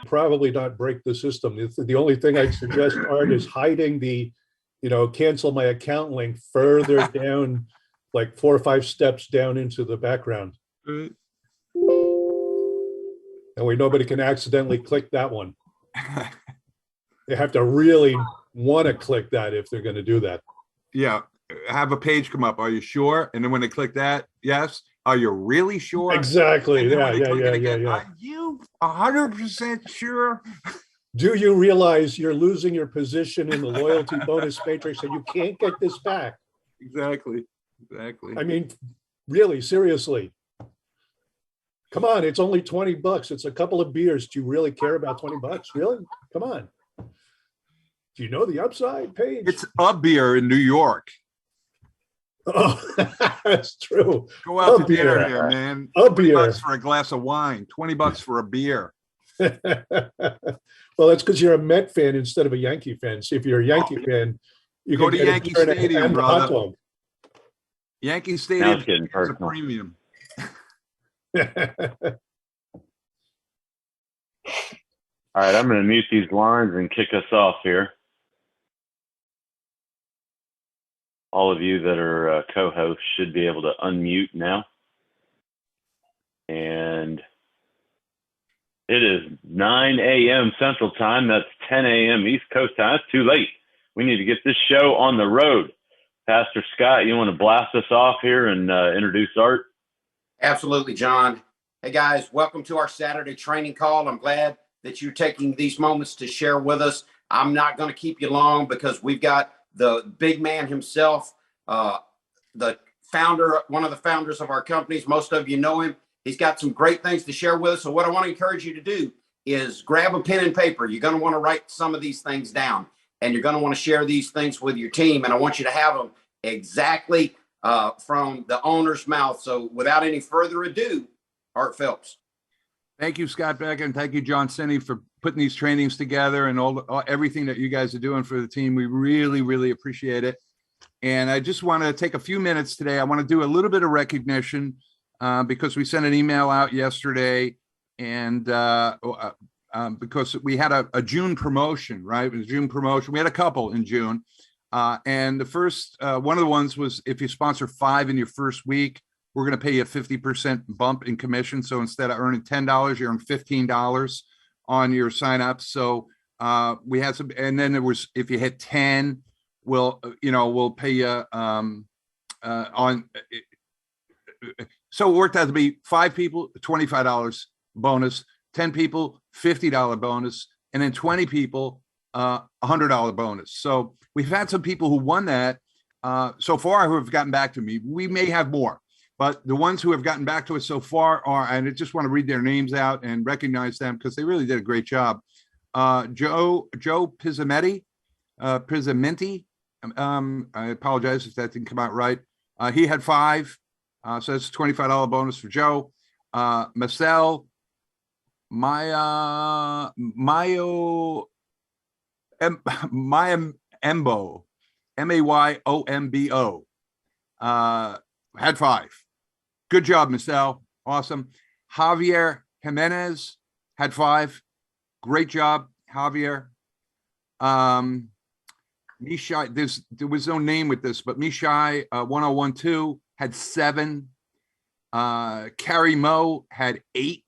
probably not break the system. The only thing I'd suggest, Art, is hiding the, cancel my account link further down, like 4 or 5 steps down into the background. Right. And nobody can accidentally click that one. They have to really want to click that if they're going to do that. Yeah. Have a page come up. Are you sure? And then when they click that, yes. Are you really sure? Exactly. Yeah. Are you 100% sure? Do you realize you're losing your position in the loyalty bonus matrix and you can't get this back? Exactly. I mean, really, seriously. Come on, it's only $20. It's a couple of beers. Do you really care about $20? Really? Come on. Do you know the upside, Paige? It's a beer in New York. Oh, that's true. Go out to dinner here, man. A beer $20 for a glass of wine. $20 for a beer. Well, that's because you're a Met fan instead of a Yankee fan. See, if you're a Yankee fan, you go can to Yankee Stadium, brother. Yankee Stadium is a premium. All right, I'm going to mute these lines and kick us off here. All of you that are co-hosts should be able to unmute now. And it is 9 a.m. Central Time. That's 10 a.m. East Coast time. That's too late. We need to get this show on the road. Pastor Scott, you want to blast us off here and introduce Art? Absolutely, John. Hey, guys, welcome to our Saturday training call. I'm glad that you're taking these moments to share with us. I'm not going to keep you long because we've got the big man himself, the founder, one of the founders of our companies. Most of you know him. He's got some great things to share with us. So what I want to encourage you to do is grab a pen and paper. You're going to want to write some of these things down, and you're going to want to share these things with your team. And I want you to have them exactly from the owner's mouth. So without any further ado, Art Phelps. Thank you, Scott Beck, and thank you, John Sinney, for putting these trainings together and everything that you guys are doing for the team. We really, really appreciate it. And I just want to take a few minutes today. I want to do a little bit of recognition because we sent an email out yesterday, and because we had a June promotion, right? It was a June promotion. We had a couple in June. And the first, one of the ones was if you sponsor 5 in your first week, we're going to pay you a 50% bump in commission. So instead of earning $10, you earn $15 on your sign up. So we had some, and then there was, if you hit 10, we'll pay you on. So it worked out to be 5 people, $25 bonus, 10 people, $50 bonus, and then 20 people, $100 bonus. So we've had some people who won that so far who have gotten back to me. We may have more, but the ones who have gotten back to us so far are, and I just want to read their names out and recognize them because they really did a great job. Joe Pizzamenti, I apologize if that didn't come out right. He had 5, so that's a $25 bonus for Joe. Marcel Embo, Mayombo, had 5. Good job, Marcel. Awesome. Javier Jimenez had 5. Great job, Javier. Mishai, there was no name with this, but Mishai 1012 had 7. Carrie Moe had 8.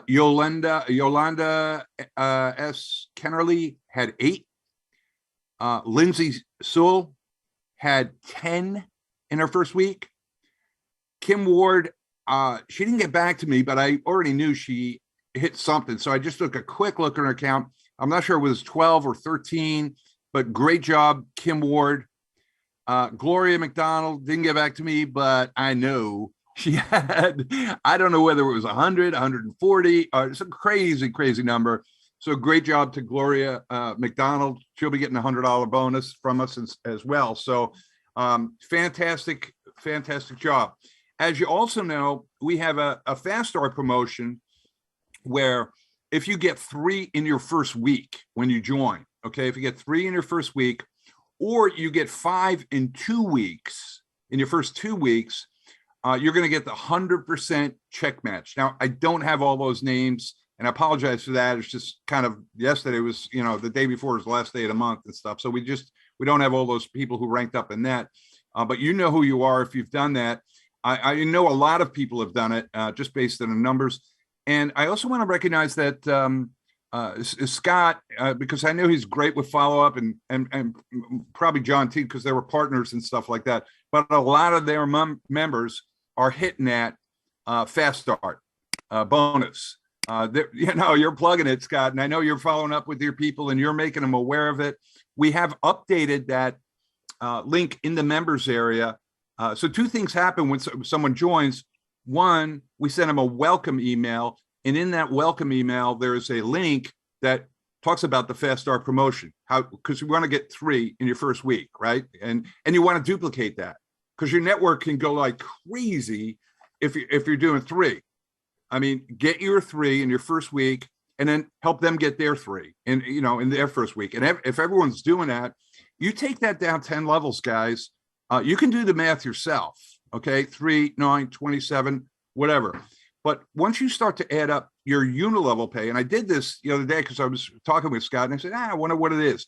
Yolanda S. Kennerly had 8. Lindsay Sewell had 10 in her first week. Kim Ward, she didn't get back to me, but I already knew she hit something. So I just took a quick look at her account. I'm not sure it was 12 or 13, but great job, Kim Ward. Gloria McDonald didn't get back to me, but I know she had, I don't know whether it was 100, 140, it's a crazy, crazy number. So great job to Gloria McDonald. She'll be getting a $100 bonus from us as well. So fantastic, fantastic job. As you also know, we have a fast start promotion where if you get 3 in your first week when you join, okay, if you get 3 in your first week, or you get 5 in 2 weeks, in your first 2 weeks, you're going to get the 100% check match. Now, I don't have all those names And I apologize for that. It's just kind of yesterday was, the day before was the last day of the month and stuff. So we don't have all those people who ranked up in that. But you know who you are if you've done that. I know a lot of people have done it just based on the numbers. And I also want to recognize that Scott, because I know he's great with follow-up and probably John T, because they were partners and stuff like that. But a lot of their members are hitting that fast start bonus. You're plugging it, Scott, and I know you're following up with your people and you're making them aware of it. We have updated that link in the members area. So two things happen when someone joins. One, we send them a welcome email, and in that welcome email, there is a link that talks about the Fast Start promotion. Because we want to get 3 in your first week, right? And you want to duplicate that because your network can go like crazy if you're doing 3. I mean, get your 3 in your first week, and then help them get their 3 in their first week. And if everyone's doing that, you take that down 10 levels, guys. You can do the math yourself. Okay, 3, 9, 27, whatever. But once you start to add up your unilevel pay, and I did this the other day because I was talking with Scott, and I said, I wonder what it is.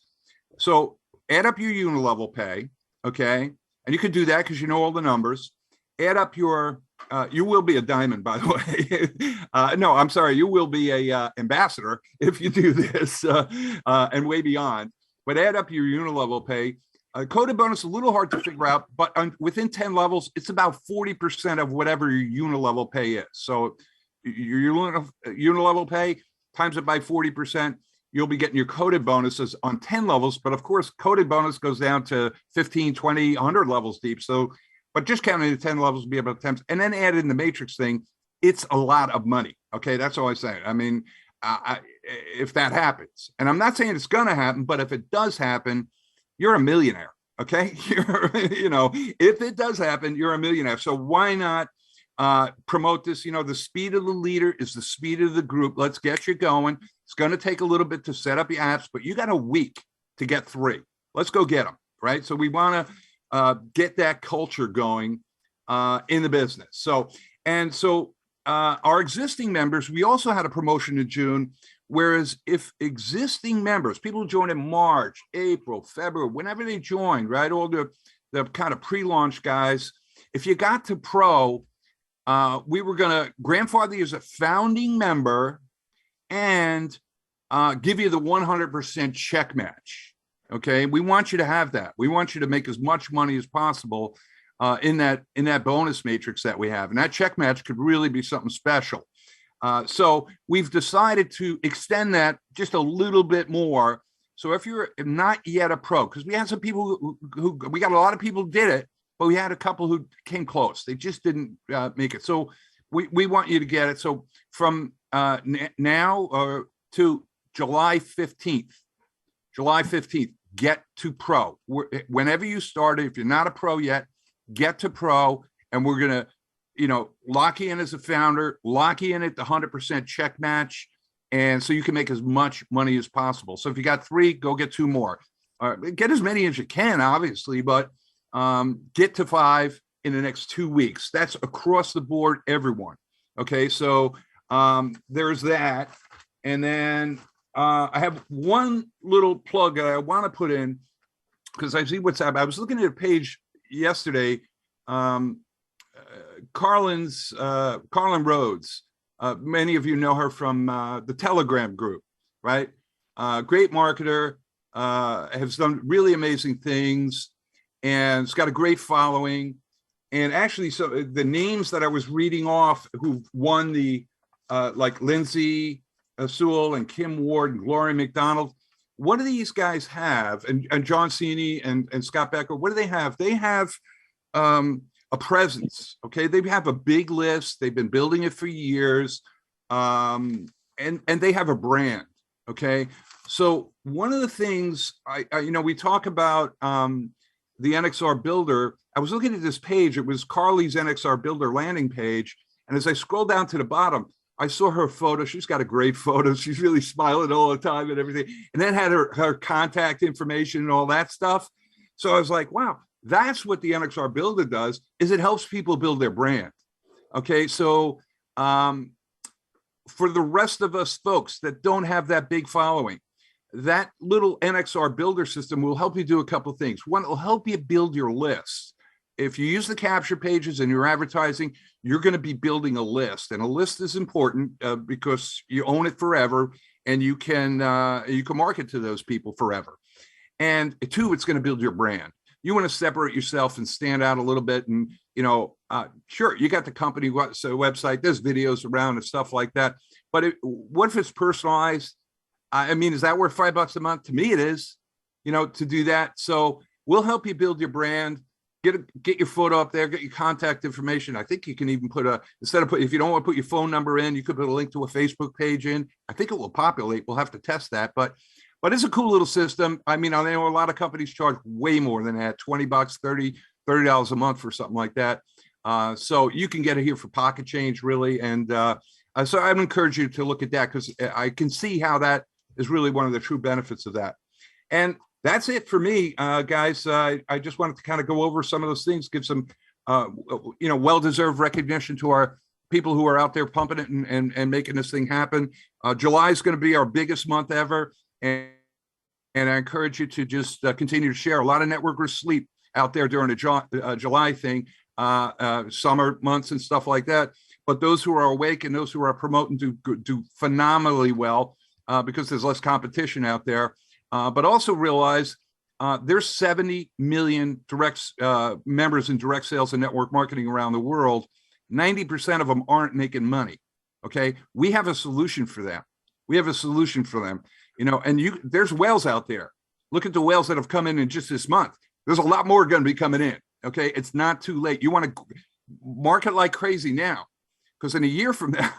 So add up your unilevel pay, okay? And you could do that because you know all the numbers. Add up your, you will be a diamond, by the way. No, I'm sorry, you will be a ambassador if you do this and way beyond. But add up your unilevel pay. Coded bonus, a little hard to figure out, but within 10 levels, it's about 40% of whatever your unilevel pay is. So your unilevel pay, times it by 40%, you'll be getting your coded bonuses on 10 levels. But of course, coded bonus goes down to 15, 20, 100 levels deep. So, but just counting the 10 levels will be about 10. And then add in the matrix thing, it's a lot of money. Okay, that's all I'm saying. I mean, if that happens, and I'm not saying it's going to happen, but if it does happen, you're a millionaire, okay? If it does happen, you're a millionaire. So why not promote this? The speed of the leader is the speed of the group. Let's get you going. It's going to take a little bit to set up your apps, but you got a week to get 3. Let's go get them, right? So we want to get that culture going in the business. So our existing members, we also had a promotion in June. Whereas if existing members, people who join in March, April, February, whenever they join, right, all the kind of pre-launch guys, if you got to pro, we were going to grandfather you as a founding member and give you the 100% check match. Okay, we want you to have that. We want you to make as much money as possible in that bonus matrix that we have, and that check match could really be something special. So we've decided to extend that just a little bit more. So if you're not yet a pro, because we had some people who we got a lot of people who did it, but we had a couple who came close. They just didn't make it. So we want you to get it. So from now to July 15th, get to pro. Whenever you start it, if you're not a pro yet, get to pro, and we're going to lock you in as a founder, lock you in at the 100% check match. And so you can make as much money as possible. So if you got 3, go get 2 more. Get as many as you can, obviously, but get to 5 in the next 2 weeks. That's across the board, everyone. Okay, so there's that. And then I have one little plug that I want to put in because I see what's happening. I was looking at a page yesterday. Carlin Rhodes. Many of you know her from the Telegram group, right? Great marketer, has done really amazing things, and it's got a great following. And actually, so the names that I was reading off who won the, like Lindsay Sewell and Kim Ward and Gloria McDonald, what do these guys have? And John Cini and Scott Becker, what do they have? They have a presence, okay? They have a big list. They've been building it for years, and they have a brand, okay? So one of the things we talk about the NXR Builder. I was looking at this page. It was Carly's NXR Builder landing page, and as I scrolled down to the bottom, I saw her photo. She's got a great photo. She's really smiling all the time and everything, and then had her contact information and all that stuff. So I was like, wow. That's what the NXR Builder does, is it helps people build their brand. Okay, so for the rest of us folks that don't have that big following, that little NXR builder system will help you do a couple of things. One, it'll help you build your list. If you use the capture pages and you're advertising, you're going to be building a list, and a list is important because you own it forever, and you can market to those people forever. And two, it's going to build your brand. You want to separate yourself and stand out a little bit. And, sure, you got the company website, there's videos around and stuff like that. But what if it's personalized? I mean, is that worth $5 a month? To me, it is, to do that. So we'll help you build your brand, get your photo up there, get your contact information. I think you can even put if you don't want to put your phone number in, you could put a link to a Facebook page in. I think it will populate. We'll have to test that, but it's a cool little system. I mean, I know a lot of companies charge way more than that, $20, $30 a month for something like that. So you can get it here for pocket change, really. And so I would encourage you to look at that, because I can see how that is really one of the true benefits of that. And that's it for me, guys. I just wanted to kind of go over some of those things, give some, well-deserved recognition to our people who are out there pumping it and making this thing happen. July is going to be our biggest month ever. And I encourage you to just continue to share. A lot of networkers sleep out there during the July thing, summer months and stuff like that. But those who are awake and those who are promoting do phenomenally well because there's less competition out there. But also realize there's 70 million direct members in direct sales and network marketing around the world. 90% of them aren't making money. Okay, we have a solution for them. And there's whales out there. Look at the whales that have come in just this month. There's a lot more going to be coming in. Okay, it's not too late. You want to market like crazy now, because in a year from now,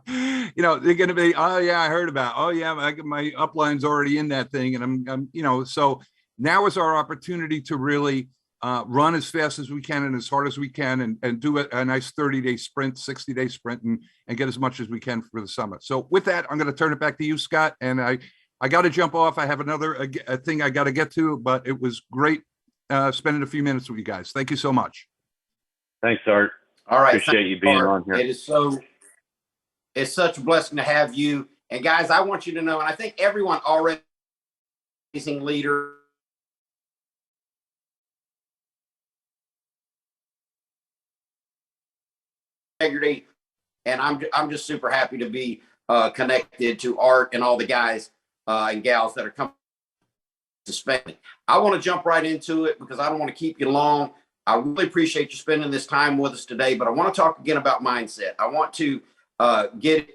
they're going to be, oh yeah, I heard about, oh yeah, my upline's already in that thing, and I'm so now is our opportunity to really run as fast as we can and as hard as we can, and do a nice 30-day sprint, 60-day sprint, and get as much as we can for the summit. So with that, I'm going to turn it back to you, Scott. And I got to jump off. I have another thing I got to get to, but it was great spending a few minutes with you guys. Thank you so much. Thanks, Art. All right. Appreciate you being on here. It's such a blessing to have you. And guys, I want you to know, and I think everyone already amazing leader. Integrity, and I'm just super happy to be connected to Art and all the guys and gals that are coming to spend. I want to jump right into it because I don't want to keep you long. I really appreciate you spending this time with us today, but I want to talk again about mindset. I want to get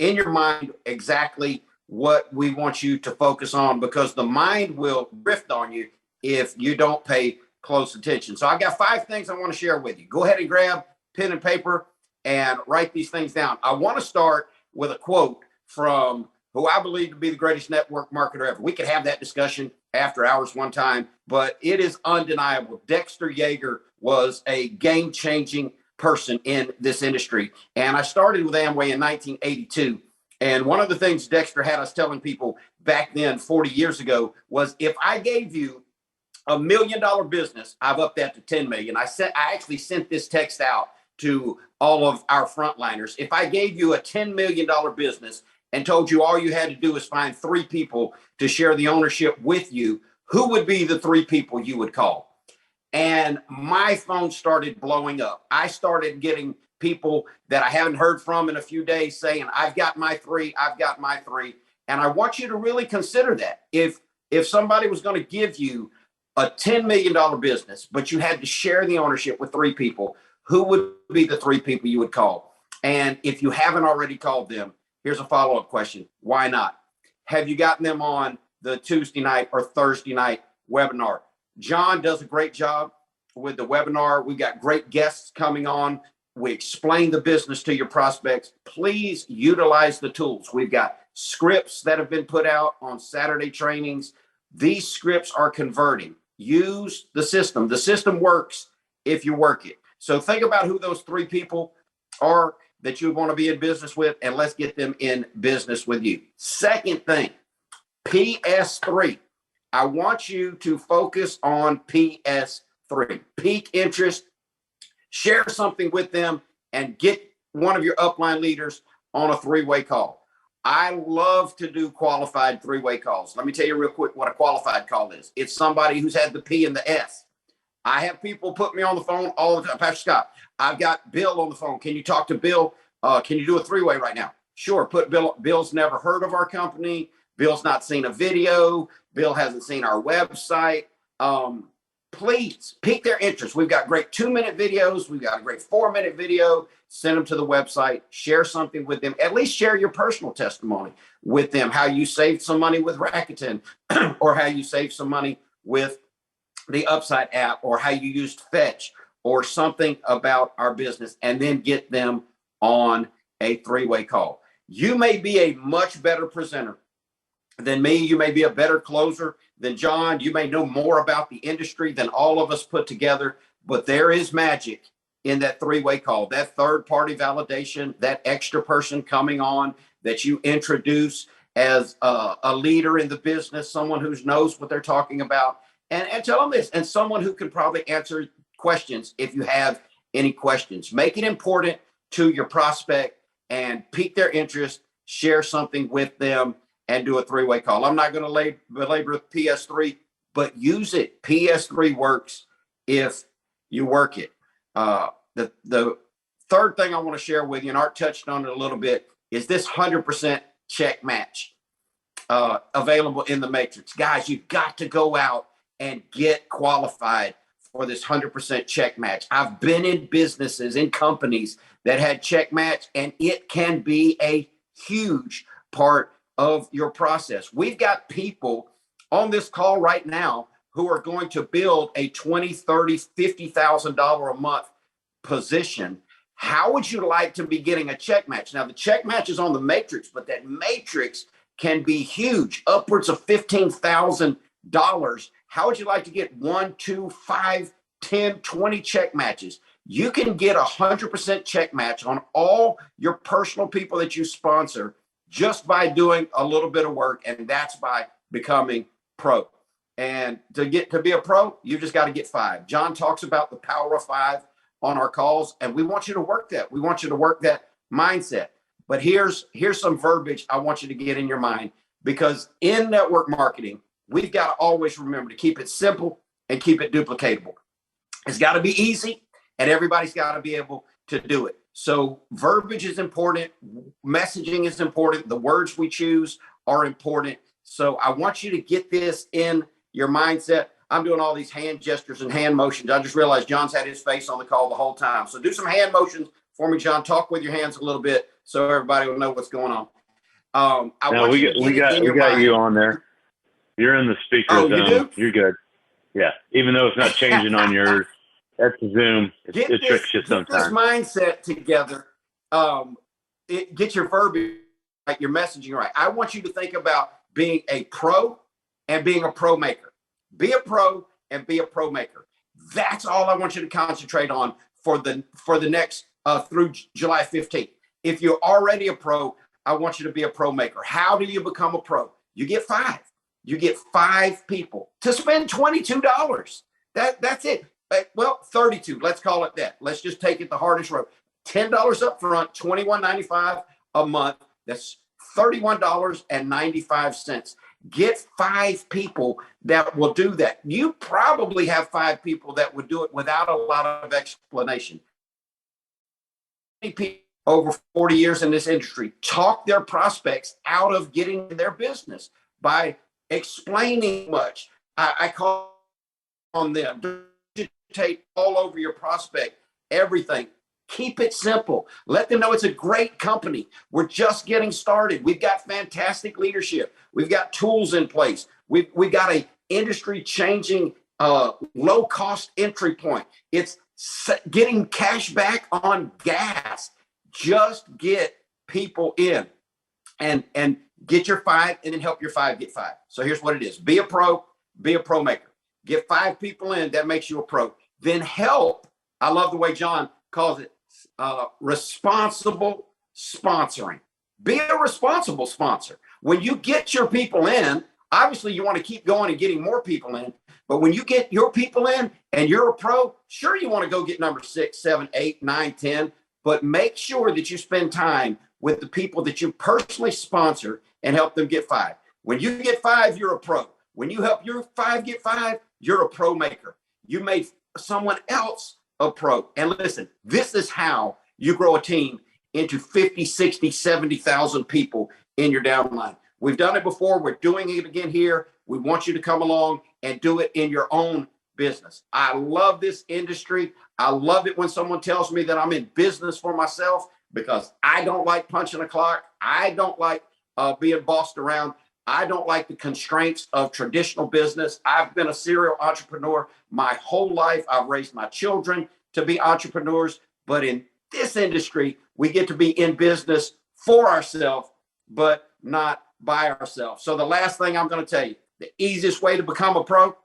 in your mind exactly what we want you to focus on, because the mind will drift on you if you don't pay close attention. So I got 5 things I want to share with you. Go ahead and grab pen and paper and write these things down. I want to start with a quote from who I believe to be the greatest network marketer ever. We could have that discussion after hours one time, but it is undeniable. Dexter Yeager was a game-changing person in this industry. And I started with Amway in 1982. And one of the things Dexter had us telling people back then, 40 years ago, was if I gave you $1 million business, I've upped that to 10 million. I actually sent this text out to all of our frontliners. If I gave you a $10 million business and told you all you had to do is find 3 people to share the ownership with you, who would be the 3 people you would call? And my phone started blowing up. I started getting people that I haven't heard from in a few days saying, I've got my 3, I've got my 3. And I want you to really consider that. If somebody was going to give you a $10 million business, but you had to share the ownership with 3 people, who would be the 3 people you would call? And if you haven't already called them, here's a follow-up question. Why not? Have you gotten them on the Tuesday night or Thursday night webinar? John does a great job with the webinar. We've got great guests coming on. We explain the business to your prospects. Please utilize the tools. We've got scripts that have been put out on Saturday trainings. These scripts are converting. Use the system. The system works if you work it. So think about who those 3 people are that you want to be in business with, and let's get them in business with you. Second thing, PS3. I want you to focus on PS3. Peak interest, share something with them, and get one of your upline leaders on a three-way call. I love to do qualified three-way calls. Let me tell you real quick what a qualified call is. It's somebody who's had the P and the S. I have people put me on the phone all the time. Pastor Scott, I've got Bill on the phone. Can you talk to Bill? Can you do a three-way right now? Sure. Put Bill. Bill's never heard of our company. Bill's not seen a video. Bill hasn't seen our website. Please pique their interest. We've got great 2-minute videos. We've got a great 4-minute video. Send them to the website. Share something with them. At least share your personal testimony with them, how you saved some money with Rakuten or how you saved some money with the Upside app or how you used Fetch or something about our business, and then get them on a three-way call. You may be a much better presenter than me. You may be a better closer than John. You may know more about the industry than all of us put together, but there is magic in that three-way call, that third-party validation, that extra person coming on that you introduce as a leader in the business, someone who knows what they're talking about, and tell them this, and someone who can probably answer questions if you have any questions. Make it important to your prospect and pique their interest, share something with them, and do a three-way call. I'm not going to belabor PS3, but use it. PS3 works if you work it. The third thing I want to share with you, and Art touched on it a little bit, is this 100% check match available in the Matrix. Guys, you've got to go out and get qualified for this 100% check match. I've been in businesses, in companies that had check match, and it can be a huge part of your process. We've got people on this call right now who are going to build a $20,000, $30,000, $50,000 a month position. How would you like to be getting a check match? Now, the check match is on the Matrix, but that Matrix can be huge, upwards of $15,000. How would you like to get 1, 2, 5, 10, 20 check matches? You can get 100% check match on all your personal people that you sponsor just by doing a little bit of work, and that's by becoming pro. And to be a pro, you just got to get 5. John talks about the power of 5 on our calls, and we want you to work that. We want you to work that mindset. But here's some verbiage I want you to get in your mind, because in network marketing, we've got to always remember to keep it simple and keep it duplicatable. It's got to be easy, and everybody's got to be able to do it. So verbiage is important. Messaging is important. The words we choose are important. So I want you to get this in your mindset. I'm doing all these hand gestures and hand motions. I just realized John's had his face on the call the whole time. So do some hand motions for me, John. Talk with your hands a little bit so everybody will know what's going on. We got you on there. You're in the speaker zone. You do? You're good. Yeah. Even though it's not changing on yours, that's Zoom. It tricks you sometimes. Get this mindset together. Get your verbiage right, your messaging right. I want you to think about being a pro and being a pro maker. Be a pro and be a pro maker. That's all I want you to concentrate on for the next through July 15th. If you're already a pro, I want you to be a pro maker. How do you become a pro? You get 5. You get 5 people to spend $22. That's it. Well, 32. Let's call it that. Let's just take it the hardest road. $10 up front, $21.95 a month. That's $31.95. Get 5 people that will do that. You probably have 5 people that would do it without a lot of explanation. People over 40 years in this industry talk their prospects out of getting their business by explaining much. I call on them. Take all over your prospect, everything. Keep it simple. Let them know it's a great company. We're just getting started. We've got fantastic leadership. We've got tools in place. We've got a industry-changing low-cost entry point. It's getting cash back on gas. Just get people in and get your 5 and then help your 5 get 5. So here's what it is. Be a pro maker. Get 5 people in. That makes you a pro. Then help. I love the way John calls it. Responsible sponsoring. Be a responsible sponsor. When you get your people in, obviously you want to keep going and getting more people in. But when you get your people in and you're a pro, sure, you want to go get number 6, 7, 8, 9, 10, but make sure that you spend time with the people that you personally sponsor and help them get five. When you get five, you're a pro. When you help your five get five, you're a pro maker. You made someone else a pro. And listen, this is how you grow a team into 50, 60, 70,000 people in your downline. We've done it before. We're doing it again here. We want you to come along and do it in your own business. I love this industry. I love it when someone tells me that I'm in business for myself, because I don't like punching a clock. I don't like being bossed around. I don't like the constraints of traditional business. I've been a serial entrepreneur my whole life. I've raised my children to be entrepreneurs. But in this industry, we get to be in business for ourselves, but not by ourselves. So the last thing I'm going to tell you, the easiest way to become a pro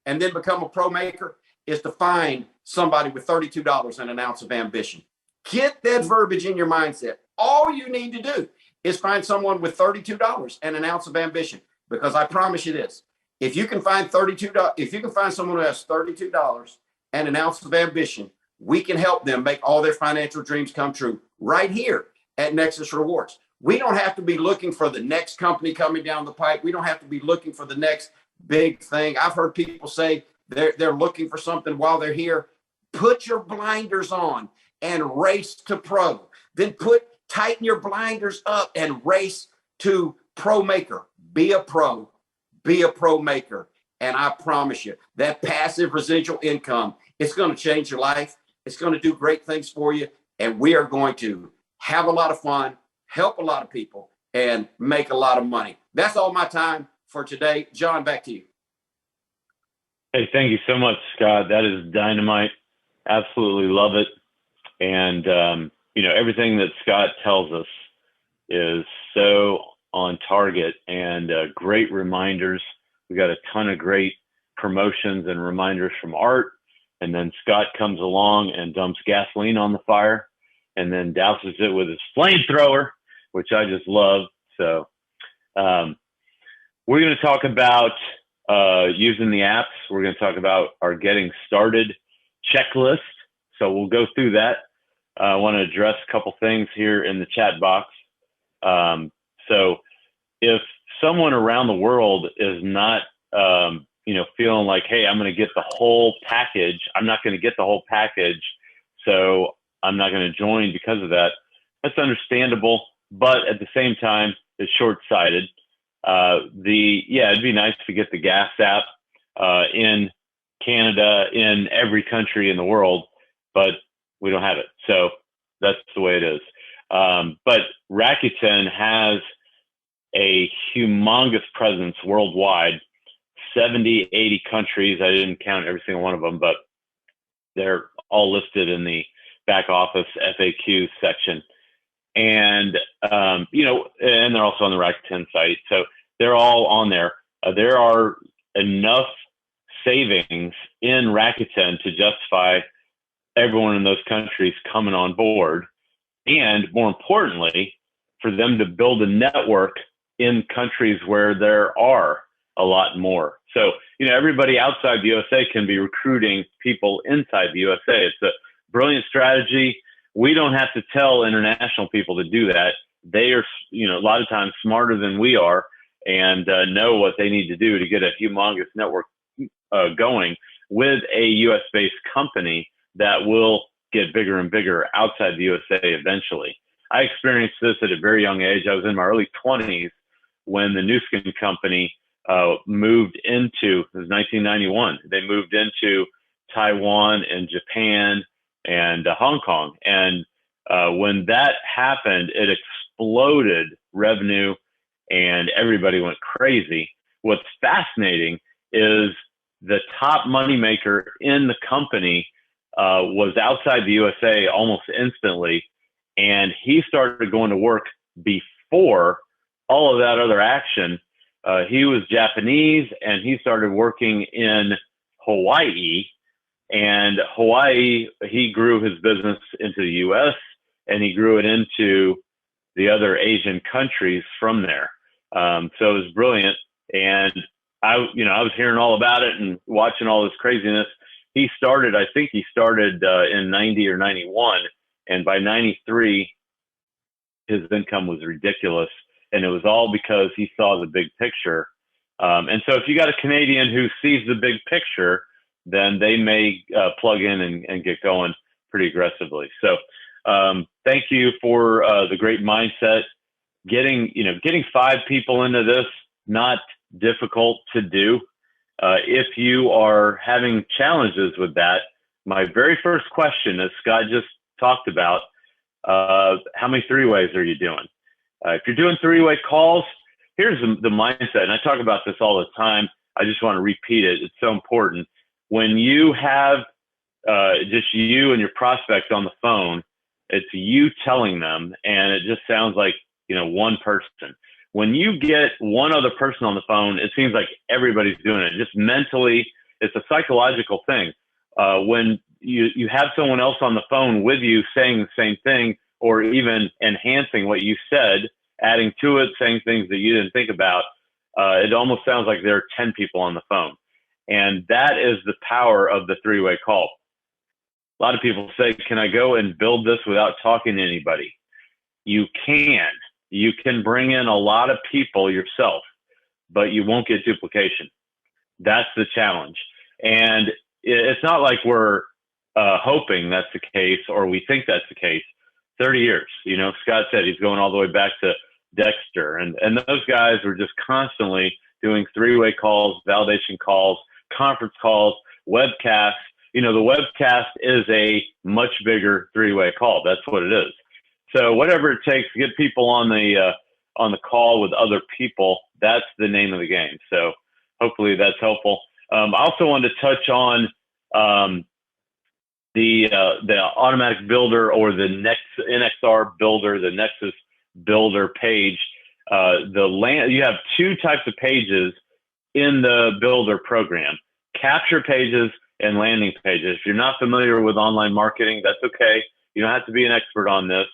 and then become a pro maker is to find somebody with $32 and an ounce of ambition. Get that verbiage in your mindset. All you need to do is find someone with $32 and an ounce of ambition, because I promise you this: if you can find someone who has $32 and an ounce of ambition, we can help them make all their financial dreams come true right here at Nexus Rewards. We don't have to be looking for the next company coming down the pipe. We don't have to be looking for the next big thing. I've heard people say they're looking for something while they're here. Put your blinders on and race to pro. Then tighten your blinders up and race to pro maker. Be a pro maker. And I promise you that passive residual income, it's going to change your life. It's going to do great things for you. And we are going to have a lot of fun, help a lot of people, and make a lot of money. That's all my time for today. John, back to you. Hey, thank you so much, Scott. That is dynamite. Absolutely love it. And, everything that Scott tells us is so on target, and great reminders. We got a ton of great promotions and reminders from Art. And then Scott comes along and dumps gasoline on the fire and then douses it with his flamethrower, which I just love. So we're going to talk about using the apps. We're going to talk about our getting started checklist. So we'll go through that. I want to address a couple things here in the chat box. So if someone around the world is not, feeling like, hey, I'm going to get the whole package, I'm not going to get the whole package, so I'm not going to join because of that, that's understandable. But at the same time, it's short-sighted. It'd be nice to get the gas app in Canada, in every country in the world, but we don't have it. So that's the way it is. But Rakuten has a humongous presence worldwide, 70, 80 countries. I didn't count every single one of them, but they're all listed in the back office FAQ section. And, and they're also on the Rakuten site. So they're all on there. There are enough savings in Rakuten to justify everyone in those countries coming on board. And more importantly, for them to build a network in countries where there are a lot more. So, everybody outside the USA can be recruiting people inside the USA. It's a brilliant strategy. We don't have to tell international people to do that. They are, a lot of times smarter than we are, and know what they need to do to get a humongous network going with a US-based company that will get bigger and bigger outside the USA eventually. I experienced this at a very young age. I was in my early 20s when the Newskin company moved into, it was 1991. They moved into Taiwan and Japan and Hong Kong. And when that happened, it exploded revenue and everybody went crazy. What's fascinating is the top moneymaker in the company was outside the USA almost instantly. And he started going to work before all of that other action. He was Japanese, and he started working in Hawaii. And Hawaii, he grew his business into the US, and he grew it into the other Asian countries from there. So it was brilliant. And I was hearing all about it and watching all this craziness. I think he started in 90 or 91. And by 93, his income was ridiculous. And it was all because he saw the big picture. And so if you got a Canadian who sees the big picture, then they may plug in and get going pretty aggressively. So thank you for the great mindset. Getting 5 people into this, not difficult to do. If you are having challenges with that, my very first question, as Scott just talked about, how many 3-ways are you doing? If you're doing 3-way calls, here's the mindset, and I talk about this all the time. I just want to repeat it. It's so important. When you have just you and your prospect on the phone, it's you telling them, and it just sounds like, one person. When you get one other person on the phone, it seems like everybody's doing it. Just mentally, it's a psychological thing. When you have someone else on the phone with you saying the same thing, or even enhancing what you said, adding to it, saying things that you didn't think about, it almost sounds like there are 10 people on the phone. And that is the power of the 3-way call. A lot of people say, can I go and build this without talking to anybody? You can. You can bring in a lot of people yourself, but you won't get duplication. That's the challenge. And it's not like we're hoping that's the case, or we think that's the case. 30 years, Scott said he's going all the way back to Dexter, and those guys were just constantly doing 3-way calls, validation calls, conference calls, webcasts. The webcast is a much bigger 3-way call. That's what it is. So whatever it takes to get people on the call with other people, that's the name of the game. So hopefully that's helpful. I also wanted to touch on the automatic builder, or the NXR builder, the Nexus builder page. You have 2 types of pages in the builder program: capture pages and landing pages. If you're not familiar with online marketing, that's okay. You don't have to be an expert on this.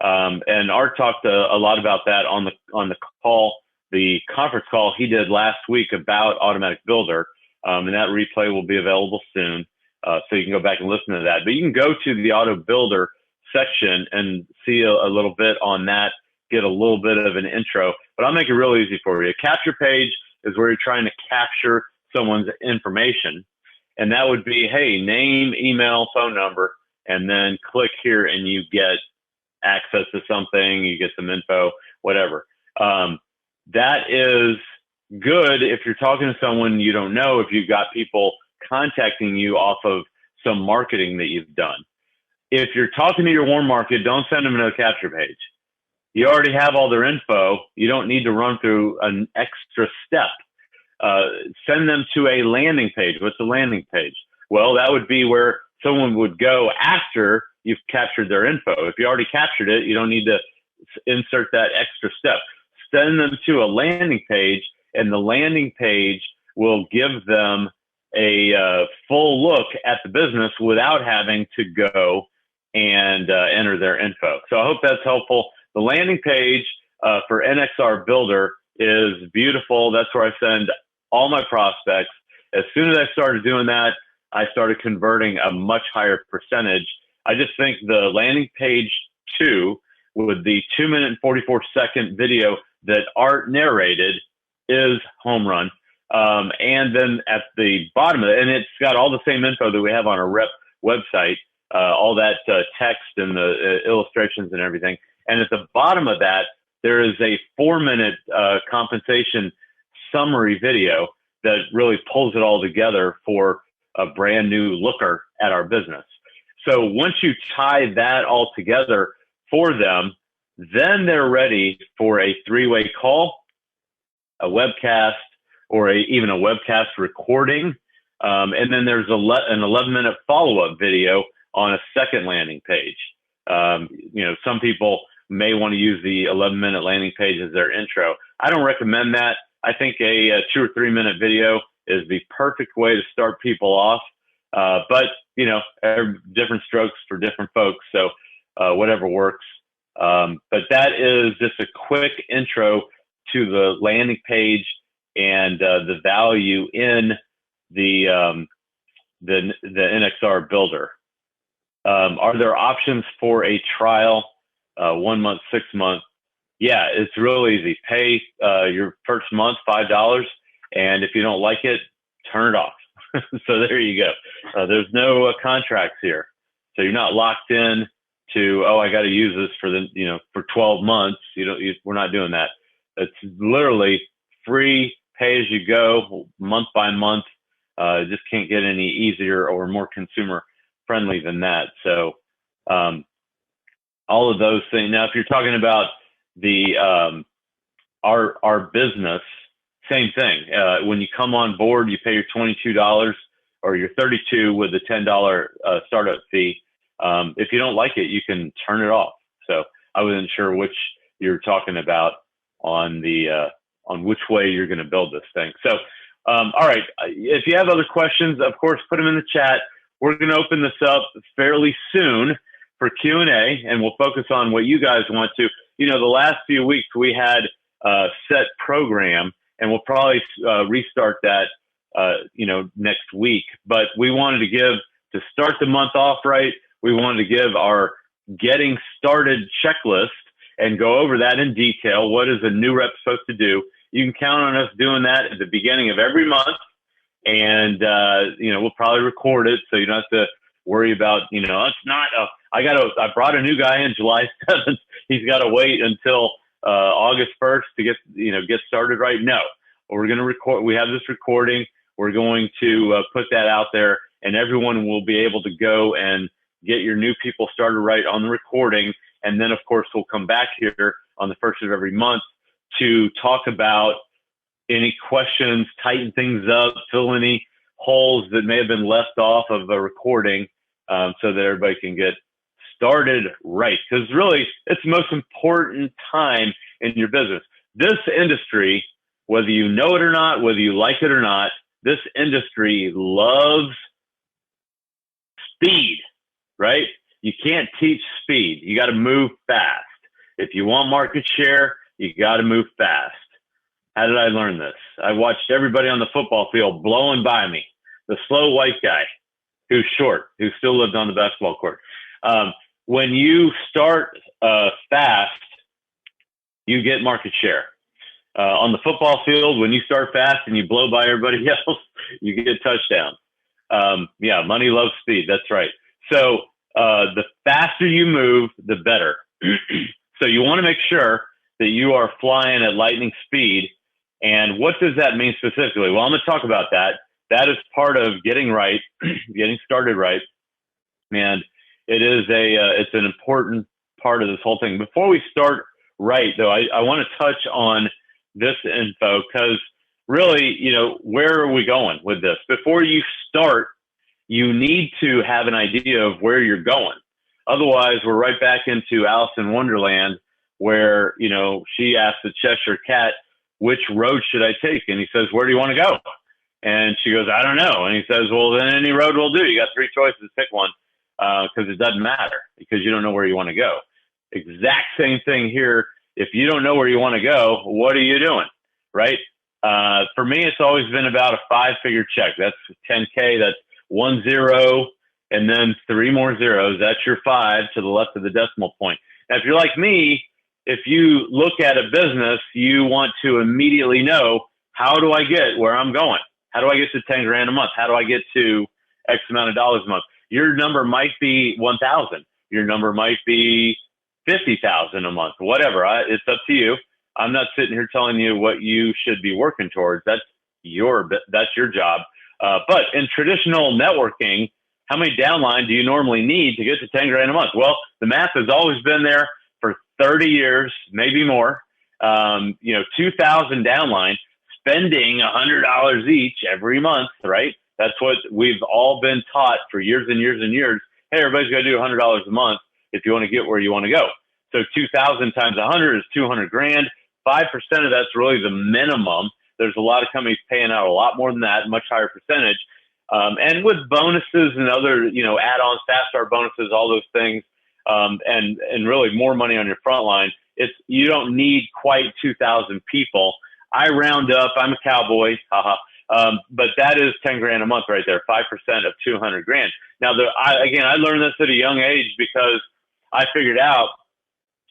And Art talked a lot about that on the call, the conference call he did last week about automatic builder. And that replay will be available soon. So you can go back and listen to that. But you can go to the auto builder section and see a little bit on that, get a little bit of an intro. But I'll make it real easy for you. A capture page is where you're trying to capture someone's information. And that would be, hey, name, email, phone number, and then click here and you get access to something, you get some info, whatever. That is good if you're talking to someone you don't know, if you've got people contacting you off of some marketing that you've done. If you're talking to your warm market, don't send them another capture page. You already have all their info. You don't need to run through an extra step. Send them to a landing page. What's a landing page? Well, that would be where someone would go after you've captured their info. If you already captured it, you don't need to insert that extra step. Send them to a landing page, and the landing page will give them a full look at the business without having to go and enter their info. So I hope that's helpful. The landing page for NXR Builder is beautiful. That's where I send all my prospects. As soon as I started doing that, I started converting a much higher percentage. I just think the landing page 2 with the 2-minute and 44-second video that Art narrated is home run. And then at the bottom of it, and it's got all the same info that we have on our rep website, all that text and the illustrations and everything. And at the bottom of that, there is a 4-minute compensation summary video that really pulls it all together for a brand new looker at our business. So once you tie that all together for them, then they're ready for a 3-way call, a webcast, or even a webcast recording. And then there's an 11-minute follow-up video on a second landing page. Some people may want to use the 11-minute landing page as their intro. I don't recommend that. I think a 2 or 3-minute video is the perfect way to start people off. But different strokes for different folks. So whatever works. But that is just a quick intro to the landing page and the value in the NXR Builder. Are there options for a trial? 1 month, 6 months. Yeah, it's real easy. Pay your first month $5, and if you don't like it, turn it off. So there you go. There's no contracts here, so you're not locked in to, oh, I got to use this for for 12 months. We're not doing that. It's literally free, pay as you go, month by month. Just can't get any easier or more consumer friendly than that. So all of those things. Now, if you're talking about the our business, same thing. When you come on board, you pay your $22 or your $32 with a $10 startup fee. If you don't like it, you can turn it off. So I wasn't sure which you're talking about on which way you're going to build this thing. So, all right. If you have other questions, of course, put them in the chat. We're going to open this up fairly soon for Q&A, and we'll focus on what you guys want to. The last few weeks we had a set program, and we'll probably restart that, next week. But we wanted to start the month off right. We wanted to give our getting started checklist and go over that in detail. What is a new rep supposed to do? You can count on us doing that at the beginning of every month. And, we'll probably record it so you don't have to worry about, it's not, I brought a new guy in July 7th. He's got to wait until August 1st to get started right. No, we're going to record. We have this recording. We're going to put that out there, and everyone will be able to go and get your new people started right on the recording. And then, of course, we'll come back here on the first of every month to talk about any questions, tighten things up, fill any holes that may have been left off of a recording, so that everybody can get started right. Because really, it's the most important time in your business. This industry, whether you know it or not, whether you like it or not, this industry loves speed, right? You can't teach speed. You got to move fast. If you want market share, you got to move fast. How did I learn this? I watched everybody on the football field blowing by me. The slow white guy who's short, who still lived on the basketball court. When you start fast, you get market share. On the football field, when you start fast and you blow by everybody else, you get touchdowns. Yeah, money loves speed. That's right. So the faster you move, the better. So you want to make sure that you are flying at lightning speed. And what does that mean specifically? Well, I'm going to talk about that. That is part of getting right, getting started right. And it is it's an important part of this whole thing. Before we start right, though, I want to touch on this info, because really, where are we going with this? Before you start, you need to have an idea of where you're going. Otherwise, we're right back into Alice in Wonderland, where, she asked the Cheshire Cat, which road should I take? And he says, where do you want to go? And she goes, I don't know. And he says, well, then any road will do. You got three choices, pick one, because it doesn't matter, because you don't know where you want to go. Exact same thing here. If you don't know where you want to go, what are you doing, right? For me, it's always been about a 5-figure check. That's 10K. That's 1 0, and then 3 more zeros. That's your 5 to the left of the decimal point. Now, if you're like me, if you look at a business, you want to immediately know, how do I get where I'm going? How do I get to 10 grand a month? How do I get to X amount of dollars a month? Your number might be 1,000. Your number might be 50,000 a month, whatever. It's up to you. I'm not sitting here telling you what you should be working towards. That's your job. But in traditional networking, how many downline do you normally need to get to 10 grand a month? Well, the math has always been there for 30 years, maybe more. 2,000 downline, spending $100 each every month, right? That's what we've all been taught for years and years and years. Hey, everybody's got to do $100 a month if you want to get where you want to go. So 2,000 times 100 is 200 grand. 5% of that's really the minimum. There's a lot of companies paying out a lot more than that, much higher percentage. And with bonuses and other, add-ons, fast start bonuses, all those things, and really more money on your front line, you don't need quite 2,000 people. I round up, I'm a cowboy, but that is 10 grand a month right there, 5% of 200 grand. Now, I learned this at a young age, because I figured out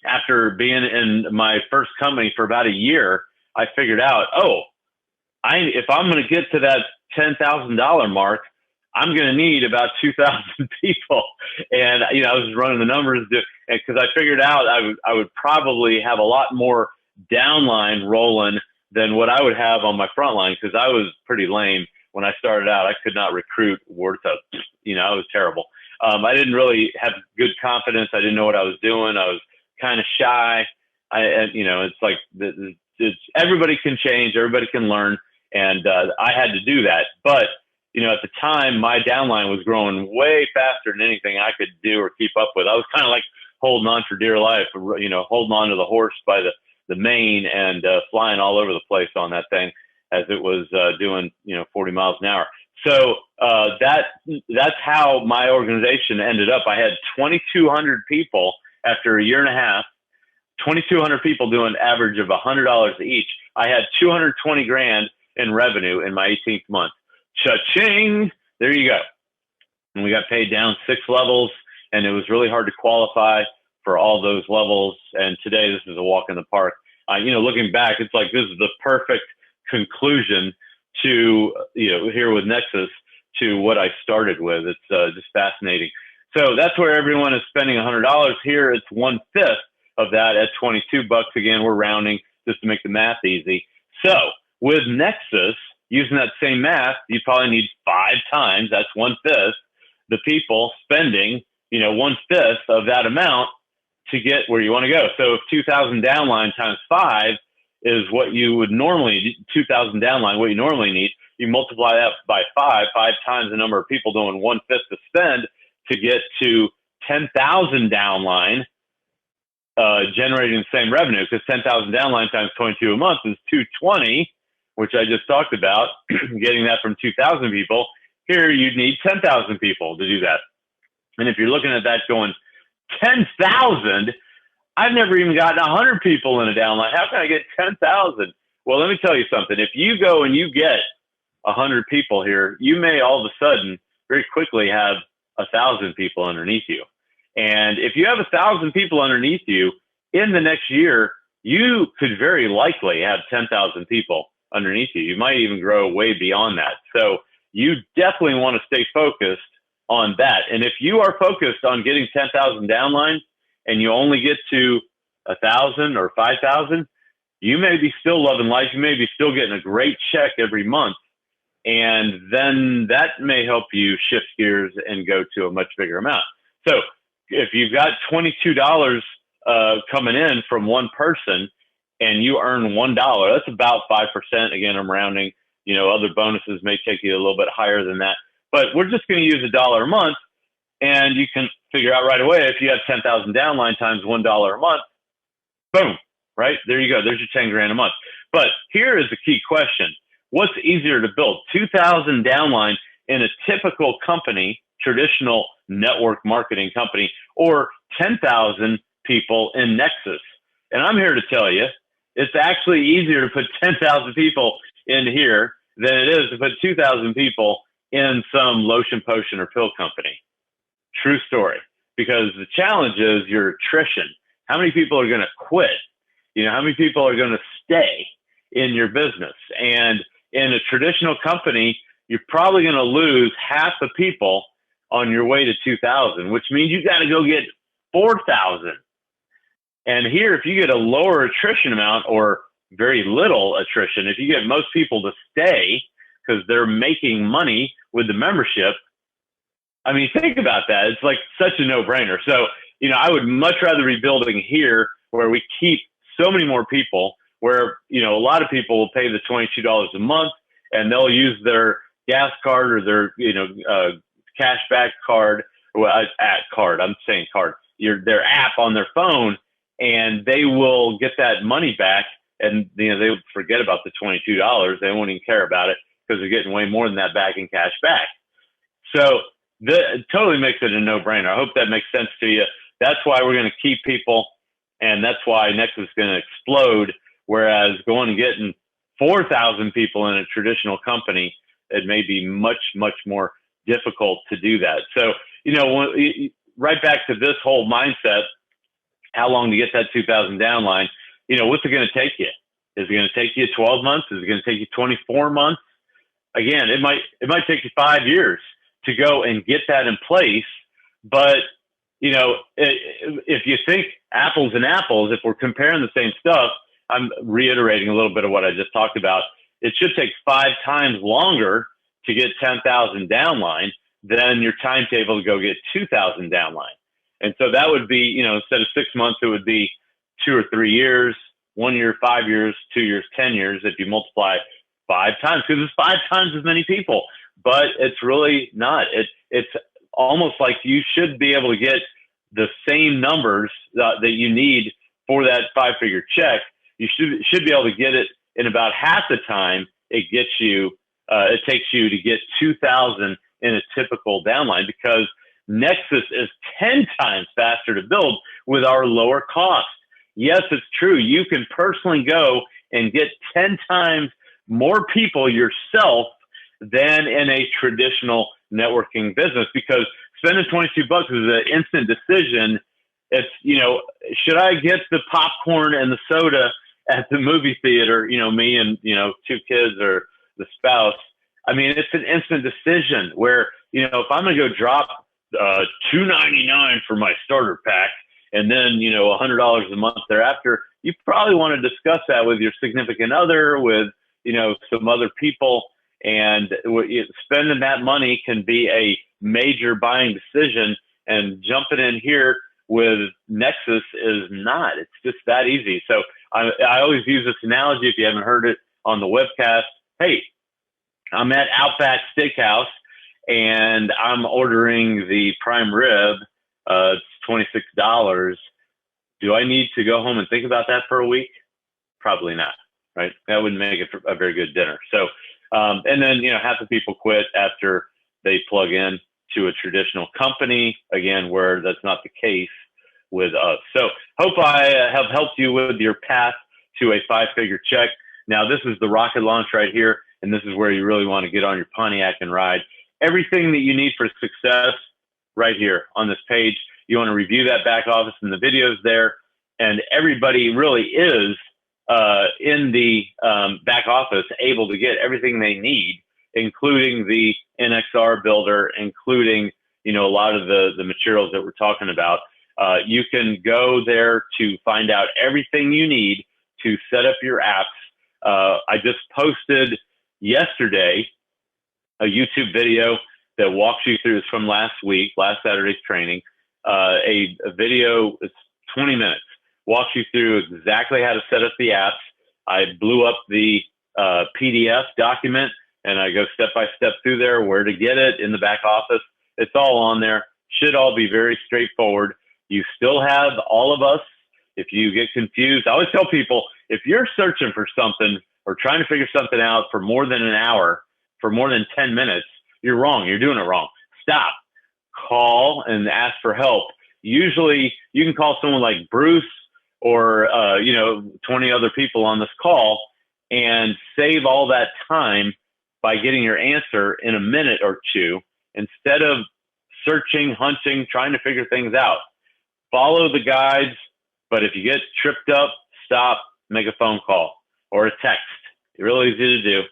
after being in my first company for about a year, I figured out, if I'm going to get to that $10,000 mark, I'm going to need about 2,000 people. And, I was running the numbers because I figured out I would probably have a lot more downline rolling than what I would have on my front line, because I was pretty lame when I started out. I could not recruit worth of, I was terrible. I didn't really have good confidence. I didn't know what I was doing. I was kind of shy. It's like everybody can change, everybody can learn. And I had to do that. But, at the time, my downline was growing way faster than anything I could do or keep up with. I was kind of like holding on for dear life, holding on to the horse by the mane and flying all over the place on that thing as it was doing, 40 miles an hour. So that's how my organization ended up. I had 2,200 people after a year and a half, 2,200 people doing average of $100 each. I had 220 grand in revenue in my 18th month. Cha-ching! There you go. And we got paid down 6 levels, and it was really hard to qualify for all those levels. And today, this is a walk in the park. Looking back, it's like this is the perfect conclusion to, here with Nexus, to what I started with. It's just fascinating. So that's where everyone is spending $100. Here, it's 1/5 of that at $22. Again, we're rounding just to make the math easy. So with Nexus, using that same math, you probably need 5 times, that's 1/5, the people spending, 1/5 of that amount to get where you want to go. So if 2,000 downline times 5 is what you would normally, 2,000 downline, what you normally need, you multiply that by 5 times the number of people doing 1/5 to spend to get to 10,000 downline, generating the same revenue, because 10,000 downline times 22 a month is 220, which I just talked about, getting that from 2,000 people. Here, you'd need 10,000 people to do that. And if you're looking at that going, 10,000, I've never even gotten 100 people in a downline. How can I get 10,000? Well, let me tell you something. If you go and you get 100 people here, you may all of a sudden very quickly have 1,000 people underneath you. And if you have 1,000 people underneath you in the next year, you could very likely have 10,000 people underneath you. You might even grow way beyond that. So you definitely want to stay focused on that. And if you are focused on getting 10,000 downlines and you only get to 1,000 or 5,000, you may be still loving life. You may be still getting a great check every month. And then that may help you shift gears and go to a much bigger amount. So if you've got $22 coming in from one person and you earn $1, that's about 5%. Again, I'm rounding, other bonuses may take you a little bit higher than that, but we're just going to use $1 a month, and you can figure out right away, if you have 10,000 downline times $1 a month, boom, right? There you go. There's your 10 grand a month. But here is the key question. What's easier to build? 2,000 downline in a typical company, traditional network marketing company, or 10,000 people in Nexus? And I'm here to tell you, it's actually easier to put 10,000 people in here than it is to put 2,000 people in some lotion, potion, or pill company. True story. Because the challenge is your attrition. How many people are going to quit? How many people are going to stay in your business? And in a traditional company, you're probably going to lose half the people on your way to 2,000, which means you got to go get 4,000. And here, if you get a lower attrition amount or very little attrition, if you get most people to stay because they're making money with the membership, I mean, think about that. It's like such a no-brainer. So, I would much rather be building here where we keep so many more people, where, a lot of people will pay the $22 a month and they'll use their gas card or their, cashback card, their app on their phone, and they will get that money back, and they'll forget about the $22. They won't even care about it because they're getting way more than that back in cash back. So it totally makes it a no-brainer. I hope that makes sense to you. That's why we're going to keep people, and that's why Nexus is going to explode, whereas going and getting 4,000 people in a traditional company, it may be much, much more difficult to do that. So, right back to this whole mindset, how long to get that 2,000 downline. You know, what's it going to take you? Is it going to take you 12 months? Is it going to take you 24 months? Again, it might take you 5 years to go and get that in place. But, you know, if you think apples and apples, if we're comparing the same stuff, I'm reiterating a little bit of what I just talked about. It should take 5 times longer to get 10,000 downline than your timetable to go get 2,000 downline. And so that would be, you know, instead of 6 months, it would be 2 or 3 years, 1 year, 5 years, 2 years, 10 years, if you multiply 5 times, because it's 5 times as many people. But it's really not. It's almost like you should be able to get the same numbers that you need for that 5-figure check. You should be able to get it in about half the time it gets you. It takes you to get 2,000 in a typical downline, because Nexus is 10 times faster to build with our lower cost. Yes, it's true. You can personally go and get 10 times more people yourself than in a traditional networking business, because spending $22 is an instant decision. It's, you know, should I get the popcorn and the soda at the movie theater, you know, me and, you know, 2 kids or the spouse? I mean, it's an instant decision where, you know, if I'm going to go drop $2.99 for my starter pack and then, you know, $100 a month thereafter, you probably want to discuss that with your significant other, with, you know, some other people. And spending that money can be a major buying decision, and jumping in here with Nexus is not. It's just that easy. So I always use this analogy, if you haven't heard it on the webcast. Hey, I'm at Outback Steakhouse and I'm ordering the prime rib. It's $26. Do I need to go home and think about that for a week? Probably not, right? That wouldn't make it a very good dinner. So, and then, you know, half the people quit after they plug in to a traditional company, again, where that's not the case with us. So hope I have helped you with your path to a 5-figure check. Now, this is the rocket launch right here, and this is where you really want to get on your Pontiac and ride. Everything that you need for success right here on this page. You want to review that back office and the videos there, and everybody really is in the back office able to get everything they need, including the NXR builder, including, you know, a lot of the materials that we're talking about. You can go there to find out everything you need to set up your apps. I just posted yesterday a YouTube video that walks you through, it's from last Saturday's training. A video, it's 20 minutes, walks you through exactly how to set up the apps. I blew up the PDF document and I go step by step through there, where to get it in the back office. It's all on there. Should all be very straightforward. You still have all of us. If you get confused, I always tell people, if you're searching for something or trying to figure something out for more than an hour, for more than 10 minutes, you're wrong. You're doing it wrong. Stop. Call and ask for help. Usually you can call someone like Bruce or, 20 other people on this call and save all that time by getting your answer in a minute or two, instead of searching, hunting, trying to figure things out. Follow the guides, but if you get tripped up, stop, make a phone call or a text. It's really easy to do,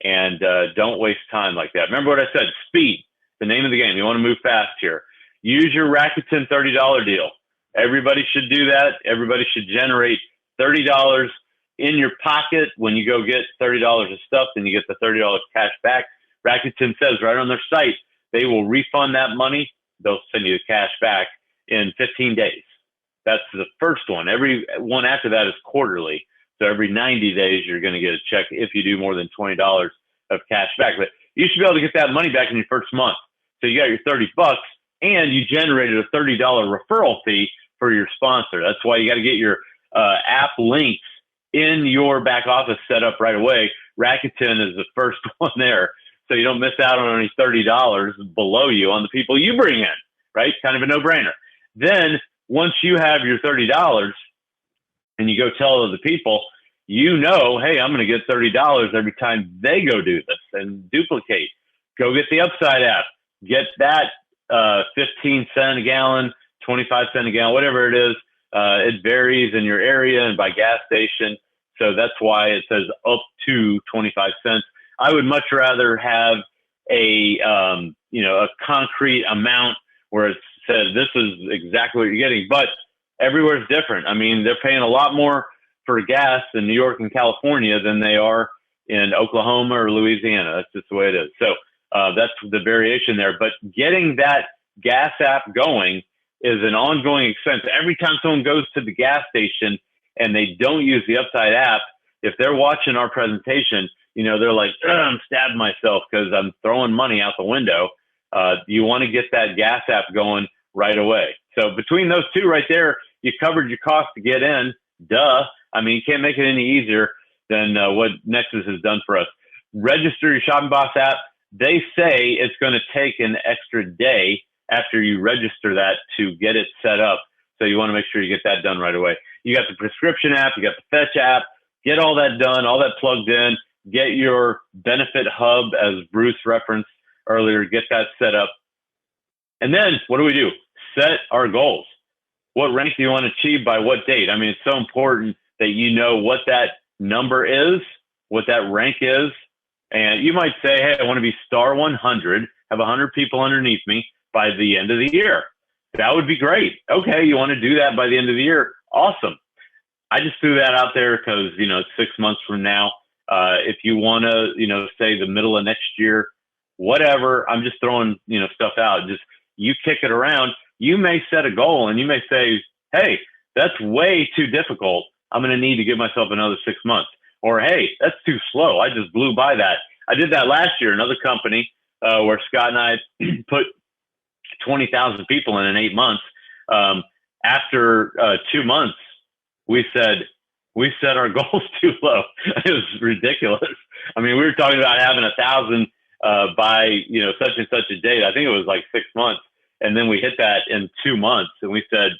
and don't waste time like that. Remember what I said, speed, the name of the game. You want to move fast here. Use your Rakuten $30 deal. Everybody should do that. Everybody should generate $30 in your pocket when you go get $30 of stuff, then you get the $30 cash back. Rakuten says right on their site, they will refund that money. They'll send you the cash back in 15 days. That's the first one. Every one after that is quarterly. So every 90 days, you're going to get a check if you do more than $20 of cash back. But you should be able to get that money back in your first month. So you got your $30 and you generated a $30 referral fee for your sponsor. That's why you got to get your app links in your back office set up right away. Rakuten is the first one there. So you don't miss out on any $30 below you on the people you bring in, right? Kind of a no-brainer. Then once you have your $30 and you go tell other people, you know, hey, I'm going to get $30 every time they go do this and duplicate. Go get the Upside app. Get that 15 cent a gallon, 25 cent a gallon, whatever it is, It varies in your area and by gas station. So that's why it says up to 25 cents. I would much rather have a concrete amount where it says this is exactly what you're getting, but everywhere's different. I mean, they're paying a lot more for gas in New York and California than they are in Oklahoma or Louisiana. That's just the way it is. So that's the variation there. But getting that gas app going is an ongoing expense. Every time someone goes to the gas station and they don't use the Upside app, if they're watching our presentation, they're like, I'm stabbing myself because I'm throwing money out the window. You want to get that gas app going right away. So between those two right there, you covered your cost to get in. Duh. I mean, you can't make it any easier than what Nexus has done for us. Register your Shopping Boss app. They say it's going to take an extra day after you register that to get it set up. So you want to make sure you get that done right away. You got the prescription app, you got the Fetch app, get all that done, all that plugged in, get your benefit hub, as Bruce referenced earlier, get that set up. And then what do? Set our goals. What rank do you want to achieve by what date? I mean, it's so important that you know what that number is, what that rank is. And you might say, hey, I want to be star 100, have 100 people underneath me by the end of the year. That would be great. Okay, you want to do that by the end of the year? Awesome. I just threw that out there because, it's 6 months from now. If you want to, say the middle of next year, whatever, I'm just throwing, stuff out. Just you kick it around. You may set a goal and you may say, hey, that's way too difficult. I'm going to need to give myself another 6 months. Or, hey, that's too slow. I just blew by that. I did that last year, another company where Scott and I put 20,000 people in 8 months. After 2 months, we set our goals too low. It was ridiculous. I mean, we were talking about having 1,000 by, such and such a date. I think it was like 6 months. And then we hit that in 2 months and we said,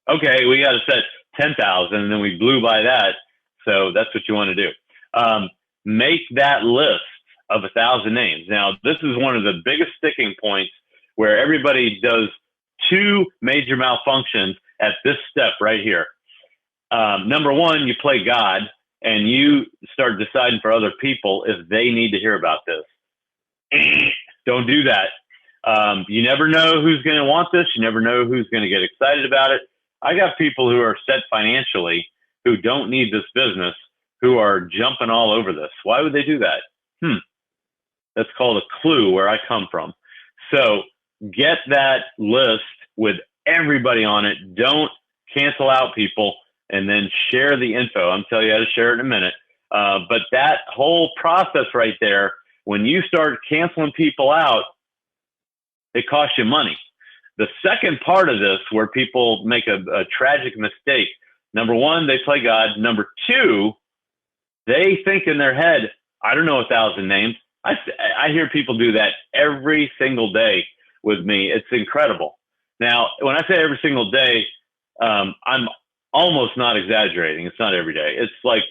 okay, we got to set 10,000. And then we blew by that. So that's what you want to do. Make that list of 1,000 names. Now, this is one of the biggest sticking points where everybody does two major malfunctions at this step right here. Number one, you play God and you start deciding for other people if they need to hear about this. Don't do that. You never know who's going to want this. You never know who's going to get excited about it. I got people who are set financially who don't need this business, who are jumping all over this. Why would they do that? That's called a clue where I come from. So get that list with everybody on it. Don't cancel out people and then share the info. I'm telling you how to share it in a minute. But that whole process right there, when you start canceling people out, it costs you money. The second part of this where people make a tragic mistake, number one, they play God. Number two, they think in their head, I don't know 1,000 names. I hear people do that every single day with me. It's incredible. Now, when I say every single day, I'm almost not exaggerating. It's not every day. It's like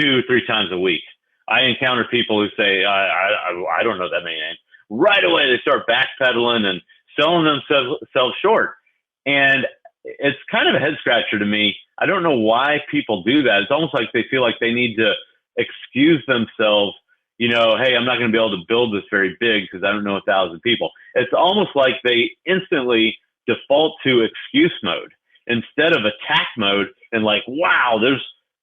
2 or 3 times a week. I encounter people who say, I don't know that many names. Right away, they start backpedaling and selling themselves short. And it's kind of a head scratcher to me. I don't know why people do that. It's almost like they feel like they need to excuse themselves. Hey, I'm not going to be able to build this very big because I don't know 1,000 people. It's almost like they instantly default to excuse mode instead of attack mode and like, wow,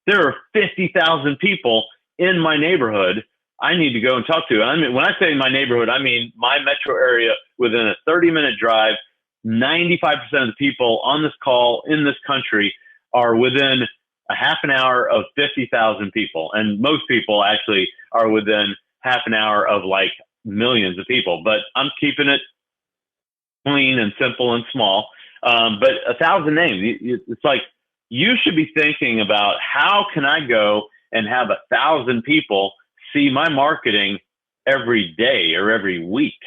there are 50,000 people in my neighborhood I need to go and talk to. And I mean, when I say my neighborhood, I mean my metro area within a 30-minute drive. 95% of the people on this call in this country are within a half an hour of 50,000 people. And most people actually are within half an hour of like millions of people, but I'm keeping it clean and simple and small. But 1,000 names, it's like, you should be thinking about how can I go and have 1,000 people see my marketing every day or every week.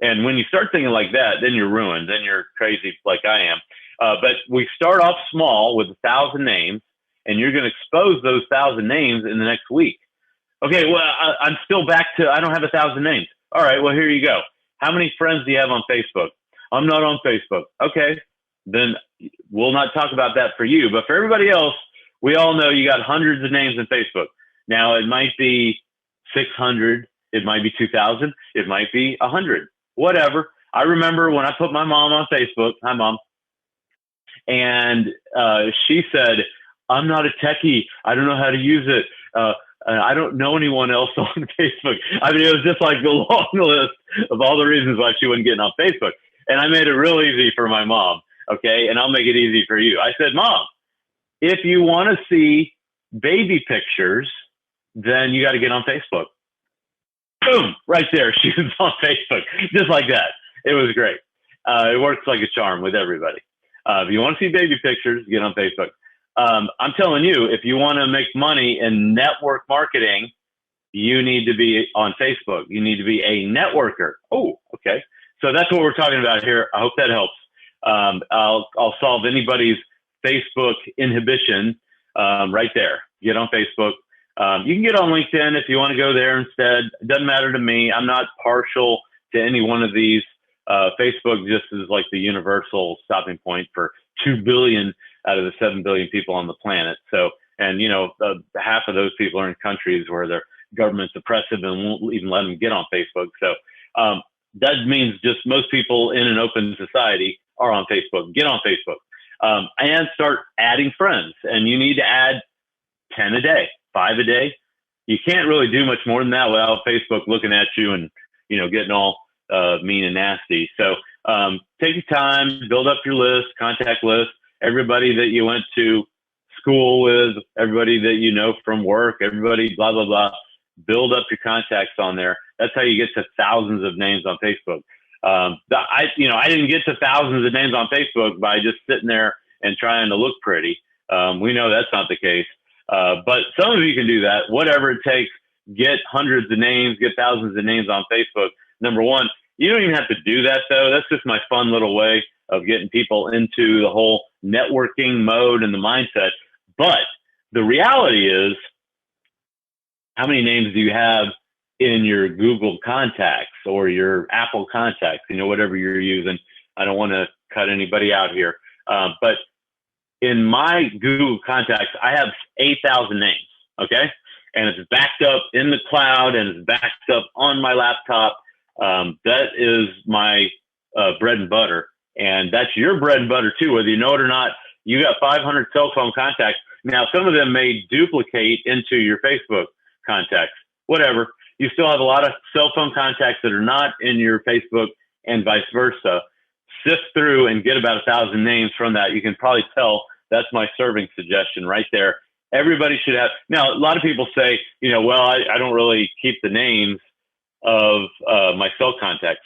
And when you start thinking like that, then you're ruined. Then you're crazy like I am. But we start off small with 1,000 names, and you're going to expose those 1,000 names in the next week. Okay, well, I'm still back to I don't have 1,000 names. All right, well, here you go. How many friends do you have on Facebook? I'm not on Facebook. Okay, then we'll not talk about that for you. But for everybody else, we all know you got hundreds of names in Facebook. Now, it might be 600, it might be 2,000, it might be 100, whatever. I remember when I put my mom on Facebook, hi, Mom, and she said, I'm not a techie. I don't know how to use it. I don't know anyone else on Facebook. I mean, it was just like the long list of all the reasons why she wasn't getting on Facebook. And I made it real easy for my mom, okay? And I'll make it easy for you. I said, Mom, if you want to see baby pictures, then you got to get on Facebook. Boom, right there. She was on Facebook, just like that. It was great. It works like a charm with everybody. If you want to see baby pictures, get on Facebook. I'm telling you, if you want to make money in network marketing, you need to be on Facebook. You need to be a networker. Oh, okay. So that's what we're talking about here. I hope that helps. I'll solve anybody's Facebook inhibition right there. Get on Facebook. You can get on LinkedIn if you want to go there instead. It doesn't matter to me. I'm not partial to any one of these. Facebook just is like the universal stopping point for 2 billion out of the 7 billion people on the planet. So, and you know, half of those people are in countries where their government's oppressive and won't even let them get on Facebook. So that means just most people in an open society are on Facebook. Get on Facebook and start adding friends. And you need to add 10 a day, 5 a day. You can't really do much more than that without Facebook looking at you and, you know, getting all mean and nasty. So take your time, build up your list, contact list, everybody that you went to school with, everybody that you know from work, everybody, blah, blah, blah. Build up your contacts on there. That's how you get to thousands of names on Facebook. I didn't get to thousands of names on Facebook by just sitting there and trying to look pretty. We know that's not the case. But some of you can do that. Whatever it takes, get hundreds of names, get thousands of names on Facebook. Number one, you don't even have to do that though. That's just my fun little way of getting people into the whole networking mode and the mindset. But the reality is, how many names do you have in your Google contacts or your Apple contacts, you know, whatever you're using? I don't want to cut anybody out here. But in my Google contacts, I have 8,000 names. Okay. And it's backed up in the cloud and it's backed up on my laptop. That is my bread and butter. And that's your bread and butter too, whether you know it or not. You got 500 cell phone contacts. Now, some of them may duplicate into your Facebook contacts, whatever. You still have a lot of cell phone contacts that are not in your Facebook and vice versa. Sift through and get about 1,000 names from that. You can probably tell that's my serving suggestion right there. Everybody should have. Now, a lot of people say, you know, well, I don't really keep the names of my cell contacts.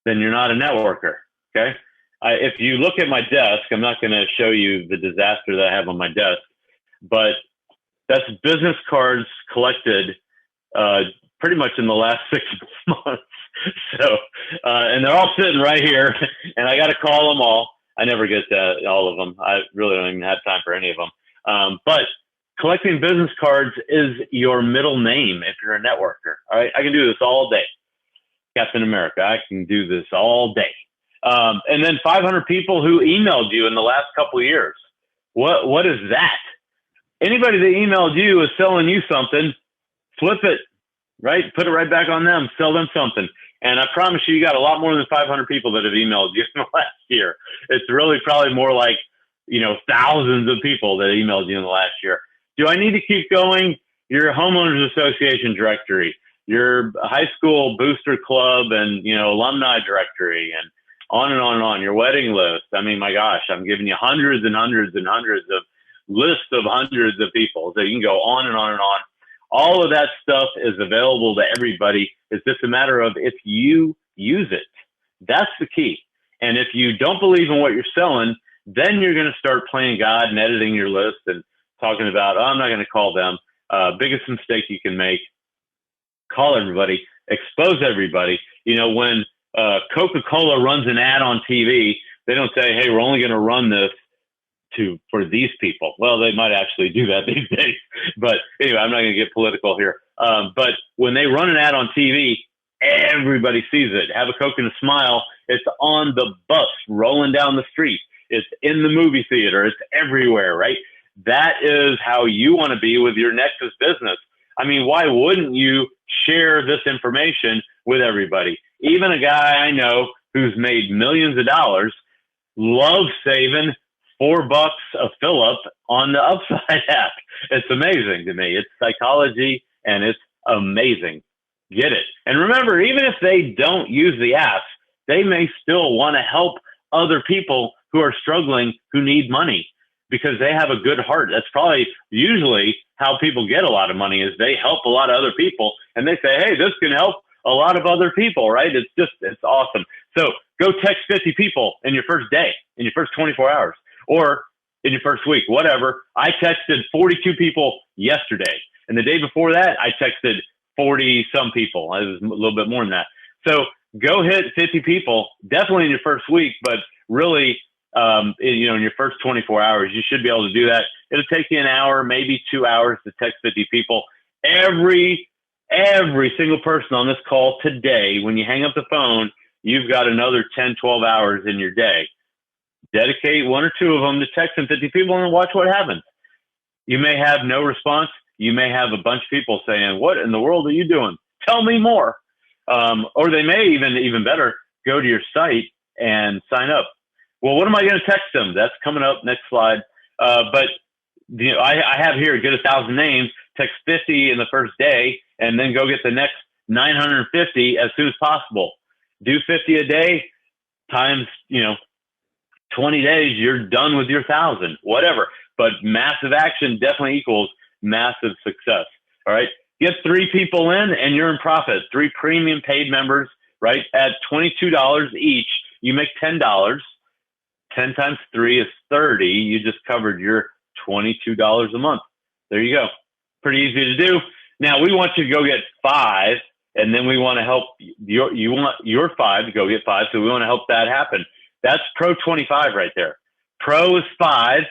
Then you're not a networker. Okay. If you look at my desk, I'm not going to show you the disaster that I have on my desk, but that's business cards collected pretty much in the last 6 months. So, and they're all sitting right here, and I got to call them all. I never get to all of them. I really don't even have time for any of them. But collecting business cards is your middle name if you're a networker. All right, I can do this all day. Captain America, I can do this all day. And then 500 people who emailed you in the last couple of years. What is that? Anybody that emailed you is selling you something. Flip it, right? Put it right back on them. Sell them something. And I promise you got a lot more than 500 people that have emailed you in the last year. It's really probably more like, you know, thousands of people that emailed you in the last year. Do I need to keep going? Your homeowners association directory, your high school booster club and, you know, alumni directory and on and on and on, your wedding list. I mean, my gosh, I'm giving you hundreds and hundreds and hundreds of lists of hundreds of people. So you can go on and on and on. All of that stuff is available to everybody. It's just a matter of if you use it. That's the key. And if you don't believe in what you're selling, then you're going to start playing God and editing your list and talking about, oh, I'm not going to call them. Biggest mistake you can make, call everybody, expose everybody. You know, when Coca-Cola runs an ad on TV, they don't say, hey, we're only going to run this for these people. Well, they might actually do that these days. But anyway, I'm not going to get political here. But when they run an ad on TV, everybody sees it. Have a Coke and a smile. It's on the bus rolling down the street. It's in the movie theater. It's everywhere, right? That is how you want to be with your Nexus business. I mean, why wouldn't you share this information with everybody? Even a guy I know who's made millions of dollars loves saving $4 a fill-up on the Upside app. It's amazing to me. It's psychology, and it's amazing. Get it. And remember, even if they don't use the app, they may still want to help other people who are struggling, who need money, because they have a good heart. That's probably usually how people get a lot of money, is they help a lot of other people, and they say, hey, this can help a lot of other people, right? It's awesome. So go text 50 people in your first day, in your first 24 hours, or in your first week, whatever. I texted 42 people yesterday. And the day before that, I texted 40 some people. It was a little bit more than that. So go hit 50 people, definitely in your first week, but really, in your first 24 hours, you should be able to do that. It'll take you an hour, maybe 2 hours to text 50 people. Every single person on this call today, when you hang up the phone, you've got another 10, 12 hours in your day. Dedicate 1 or 2 of them to texting 50 people and watch what happens. You may have no response. You may have a bunch of people saying, what in the world are you doing? Tell me more. Or they may even better, go to your site and sign up. Well, what am I going to text them? That's coming up next slide. But I have here, get 1,000 names, text 50 in the first day, and then go get the next 950 as soon as possible. Do 50 a day times, 20 days, you're done with your 1,000, whatever. But massive action definitely equals massive success. All right. Get 3 people in and you're in profit. 3 premium paid members, right? At $22 each, you make $10. 10 times 3 is 30. You just covered your $22 a month. There you go. Pretty easy to do. Now we want you to go get 5, and then we want to help you want your 5 to go get 5. So we want to help that happen. That's Pro 25 right there. Pro is 5.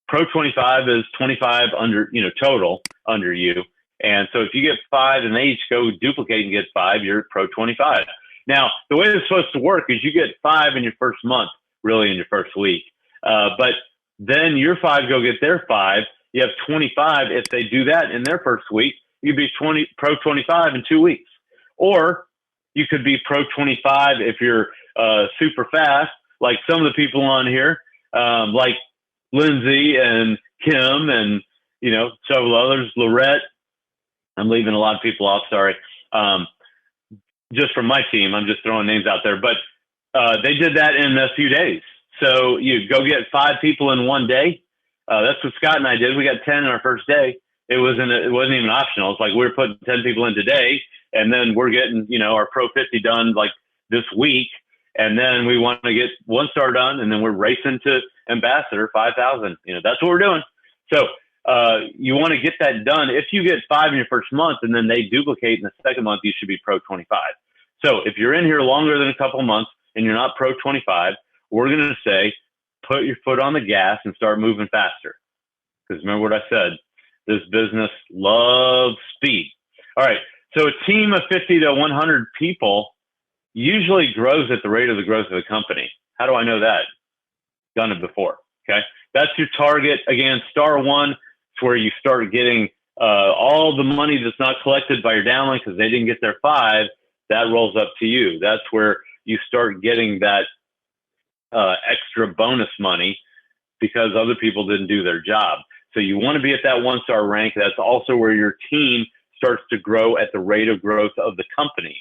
Pro 25 is 25 under, total under you. And so if you get 5 and they each go duplicate and get 5, you're Pro 25. Now, the way it's supposed to work is you get 5 in your first month, really in your first week. But then your 5 go get their 5. You have 25. If they do that in their first week, you'd be Pro 25 in 2 weeks. Or you could be Pro 25 if you're super fast, like some of the people on here, like Lindsay and Kim and, several others, Lorette. I'm leaving a lot of people off, sorry. Just from my team, I'm just throwing names out there, but they did that in a few days. So you go get 5 people in one day. That's what Scott and I did. We got 10 in our first day. It wasn't even optional. It's like we're putting 10 people in today, and then we're getting, our Pro 50 done like this week. And then we want to get 1 star done, and then we're racing to ambassador 5,000. That's what we're doing. So you want to get that done. If you get 5 in your first month and then they duplicate in the second month, you should be Pro 25. So if you're in here longer than a couple of months and you're not Pro 25, we're going to say, put your foot on the gas and start moving faster. Because remember what I said, this business loves speed. All right. So a team of 50 to 100 people usually grows at the rate of the growth of the company. How do I know that? Done it before. Okay. That's your target. Again, star 1 is where you start getting all the money that's not collected by your downline because they didn't get their 5. That rolls up to you. That's where you start getting that extra bonus money because other people didn't do their job. So you want to be at that 1 star rank. That's also where your team starts to grow at the rate of growth of the company.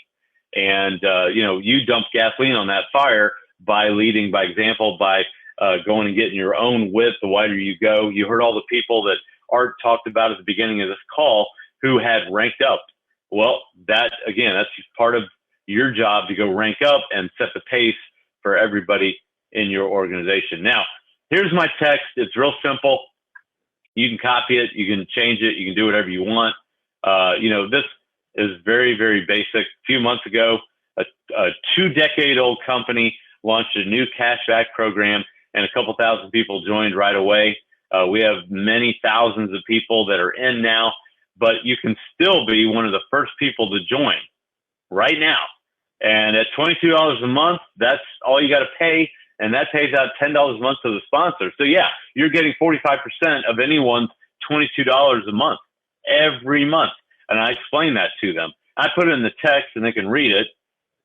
And, you dump gasoline on that fire by leading by example, by going and getting your own width. The wider you go, you heard all the people that Art talked about at the beginning of this call who had ranked up. Well, that's part of your job to go rank up and set the pace for everybody in your organization. Now, here's my text. It's real simple. You can copy it. You can change it. You can do whatever you want. This is very, very basic. A few months ago, a 2-decade-old company launched a new cashback program, and a couple thousand people joined right away. We have many thousands of people that are in now, but you can still be one of the first people to join right now. And at $22 a month, that's all you got to pay. and that pays out $10 a month to the sponsor. So yeah, you're getting 45% of anyone's $22 a month every month. And I explain that to them. I put it in the text and they can read it.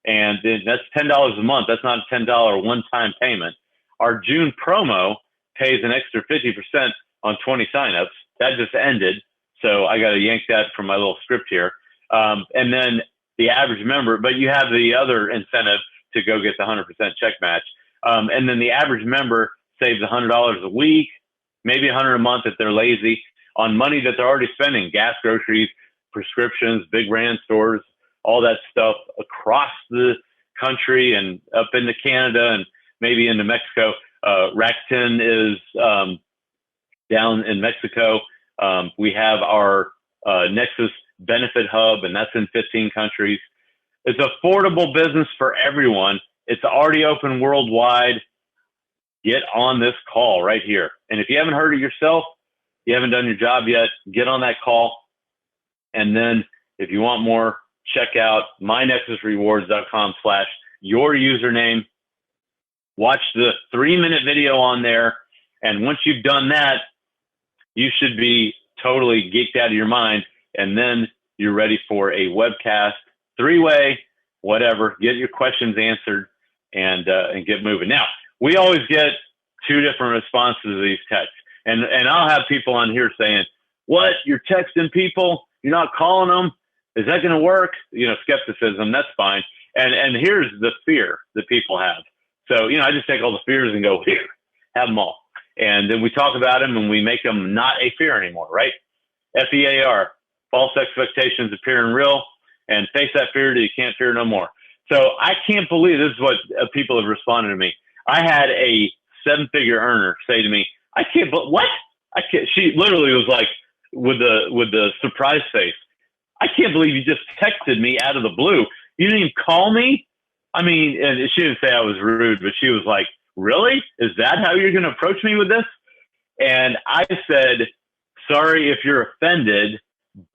And then that's $10 a month. That's not a $10 one-time payment. Our June promo pays an extra 50% on 20 signups. That just ended. So I got to yank that from my little script here. And then the average member, but you have the other incentive to go get the 100% check match. And then the average member saves $100 a week, maybe $100 a month if they're lazy, on money that they're already spending: gas, groceries, prescriptions, big brand stores, all that stuff across the country and up into Canada and maybe into Mexico. Rakuten is down in Mexico. We have our Nexus Benefit Hub, and that's in 15 countries. It's affordable business for everyone. It's already open worldwide. Get on this call right here. And if you haven't heard it yourself, you haven't done your job yet, get on that call. And then if you want more, check out mynexusrewards.com/your username. Watch the 3-minute video on there. And once you've done that, you should be totally geeked out of your mind. And then you're ready for a webcast, 3-way, whatever. Get your questions answered and get moving. Now, we always get 2 different responses to these texts. And I'll have people on here saying, "What? You're texting people? You're not calling them? Is that going to work?" You know, skepticism. That's fine. And here's the fear that people have. So, you know, I just take all the fears and go, here, have them all. And then we talk about them and we make them not a fear anymore, right? FEAR, false expectations appearing real, and face that fear till you can't fear no more. So I can't believe this is what people have responded to me. I had a 7-figure earner say to me, "I can't, but what? I can't." She literally was like, with the surprise face, "I can't believe you just texted me out of the blue. You didn't even call me." I mean, and she didn't say I was rude, but she was like, "Really? Is that how you're going to approach me with this?" And I said, "Sorry if you're offended,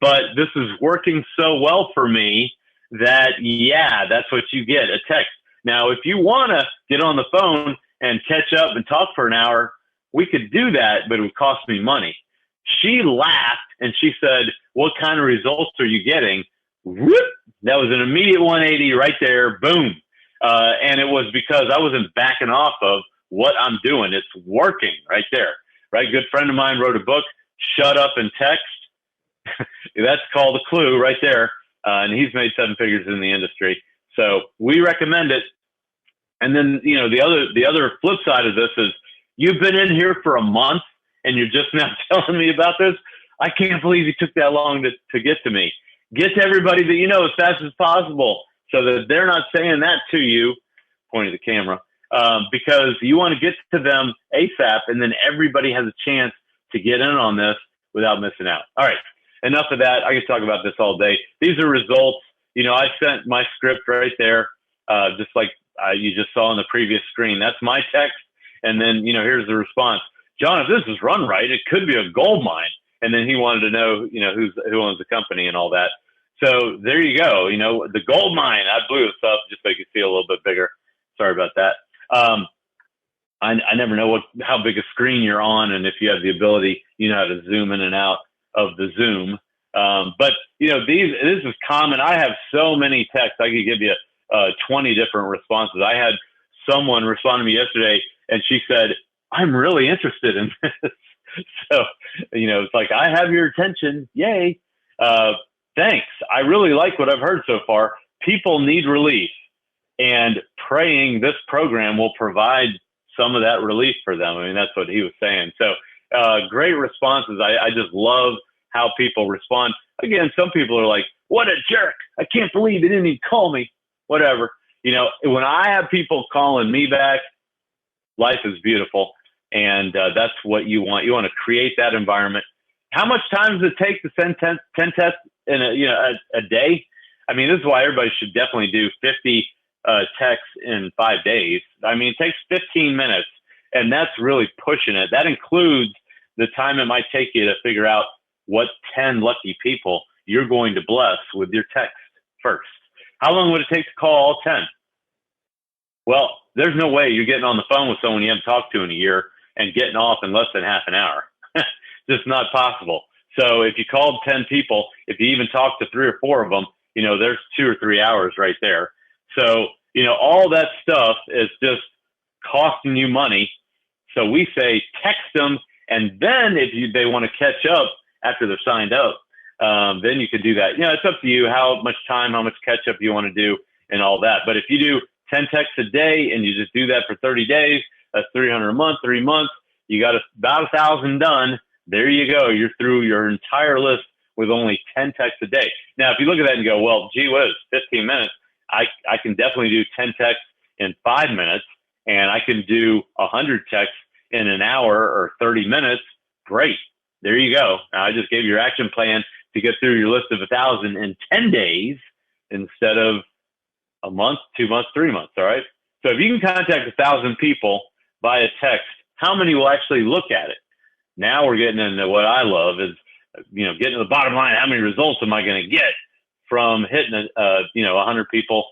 but this is working so well for me that, yeah, that's what you get, a text. Now, if you want to get on the phone and catch up and talk for an hour, we could do that, but it would cost me money." She laughed and she said, "What kind of results are you getting?" Whoop! That was an immediate 180 right there. Boom. And it was because I wasn't backing off of what I'm doing. It's working right there. Right? A good friend of mine wrote a book, "Shut Up and Text." That's called a clue right there. And he's made 7 figures in the industry. So we recommend it. And then, you know, the other flip side of this is, you've been in here for a month and you're just now telling me about this. I can't believe you took that long to get to me. Get to everybody that you know as fast as possible so that they're not saying that to you, pointing the camera, because you want to get to them ASAP, and then everybody has a chance to get in on this without missing out. All right, enough of that. I can talk about this all day. These are results. You know, I sent my script right there, just like you just saw on the previous screen. That's my text. And then, you know, here's the response. "John, if this is run right, it could be a gold mine." And then he wanted to know, you know, who owns the company and all that. So there you go. You know, the gold mine. I blew this up just so you could feel a little bit bigger. Sorry about that. I never know how big a screen you're on, and if you have the ability, you know, how to zoom in and out of the Zoom. But you know, this is common. I have so many texts. I could give you 20 different responses. I had someone respond to me yesterday, and she said, "I'm really interested in this." So, you know, it's like, I have your attention. Yay. Thanks. I really like what I've heard so far. People need relief, and praying this program will provide some of that relief for them. I mean, that's what he was saying. So great responses. I just love how people respond. Again, some people are like, "What a jerk. I can't believe he didn't even call me." Whatever. You know, when I have people calling me back, life is beautiful. And that's what you want. You want to create that environment. How much time does it take to send 10 tests in a day? I mean, this is why everybody should definitely do 50 texts in 5 days. I mean, it takes 15 minutes, and that's really pushing it. That includes the time it might take you to figure out what 10 lucky people you're going to bless with your text first. How long would it take to call all 10? Well, there's no way you're getting on the phone with someone you haven't talked to in a year and getting off in less than half an hour. Just not possible. So if you called 10 people, if you even talked to 3 or 4 of them, you know, there's 2 or 3 hours right there. So, you know, all that stuff is just costing you money. So we say text them, and then if they want to catch up after they're signed up, then you could do that. You know, it's up to you how much time, how much catch up you want to do and all that. But if you do 10 texts a day and you just do that for 30 days, that's 300 a month, 3 months, you got about 1,000 done. There you go. You're through your entire list with only 10 texts a day. Now, if you look at that and go, well, gee whiz, 15 minutes, I can definitely do 10 texts in 5 minutes, and I can do 100 texts in an hour or 30 minutes. Great. There you go. Now, I just gave you your action plan to get through your list of 1,000 in 10 days instead of a month, 2 months, 3 months. All right. So if you can contact 1,000 people via text, how many will actually look at it? Now we're getting into what I love is, you know, getting to the bottom line. How many results am I going to get from hitting, 100 people,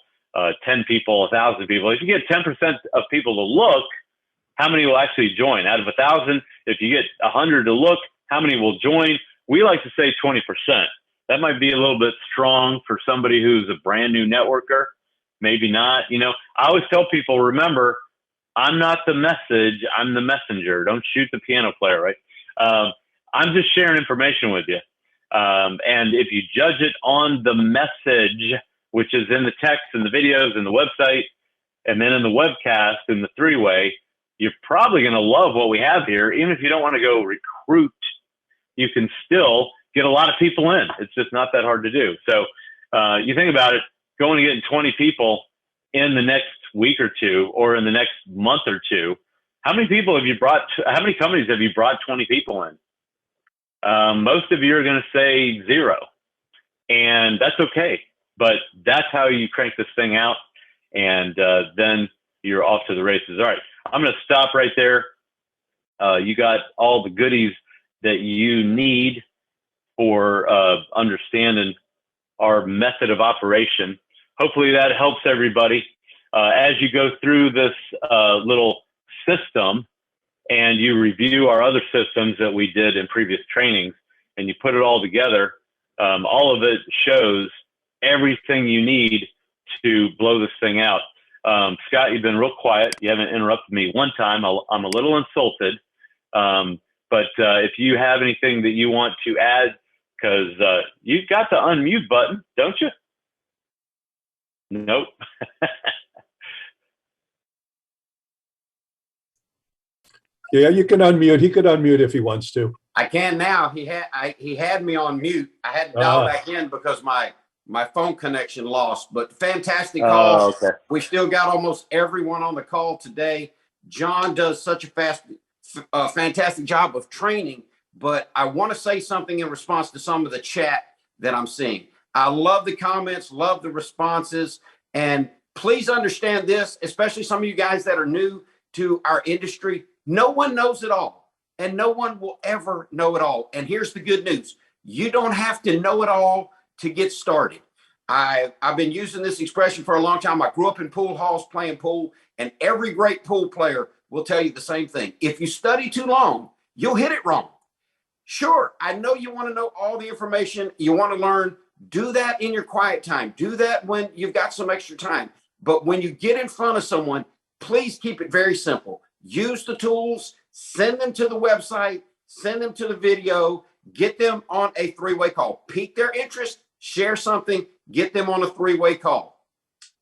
10 people, 1,000 people? If you get 10% of people to look, how many will actually join? Out of 1,000, if you get 100 to look, how many will join? We like to say 20%. That might be a little bit strong for somebody who's a brand new networker. Maybe not. You know, I always tell people, remember, I'm not the message, I'm the messenger. Don't shoot the piano player, right? I'm just sharing information with you. And if you judge it on the message, which is in the text and the videos and the website, and then in the webcast and the 3-way, you're probably going to love what we have here. Even if you don't want to go recruit, you can still get a lot of people in. It's just not that hard to do. So you think about it, going and getting 20 people in the next week or two, or in the next month or two, how many people have you brought? How many companies have you brought 20 people in? Most of you are going to say 0, and that's okay. But that's how you crank this thing out, and then you're off to the races. All right, I'm going to stop right there. You got all the goodies that you need for understanding our method of operation. Hopefully that helps everybody. As you go through this little system and you review our other systems that we did in previous trainings and you put it all together, all of it shows everything you need to blow this thing out. Scott, you've been real quiet. You haven't interrupted me one time. I'm a little insulted. But if you have anything that you want to add, because you've got the unmute button, don't you? Nope. Yeah, you can unmute. He could unmute if he wants to. I can now. He had me on mute. I had to dial back in because my phone connection lost. But fantastic call. Okay. We still got almost everyone on the call today. John does such a fantastic job of training. But I want to say something in response to some of the chat that I'm seeing. I love the comments, love the responses, and please understand this, especially some of you guys that are new to our industry. No one knows it all, and no one will ever know it all. And here's the good news. You don't have to know it all to get started. I've been using this expression for a long time. I grew up in pool halls playing pool, and every great pool player will tell you the same thing. If you study too long, you'll hit it wrong. Sure, I know you want to know all the information. You want to learn. Do that in your quiet time. Do that when you've got some extra time. But when you get in front of someone, please keep it very simple. Use the tools, send them to the website, send them to the video, get them on a 3-way call. Pique their interest, share something, get them on a 3-way call.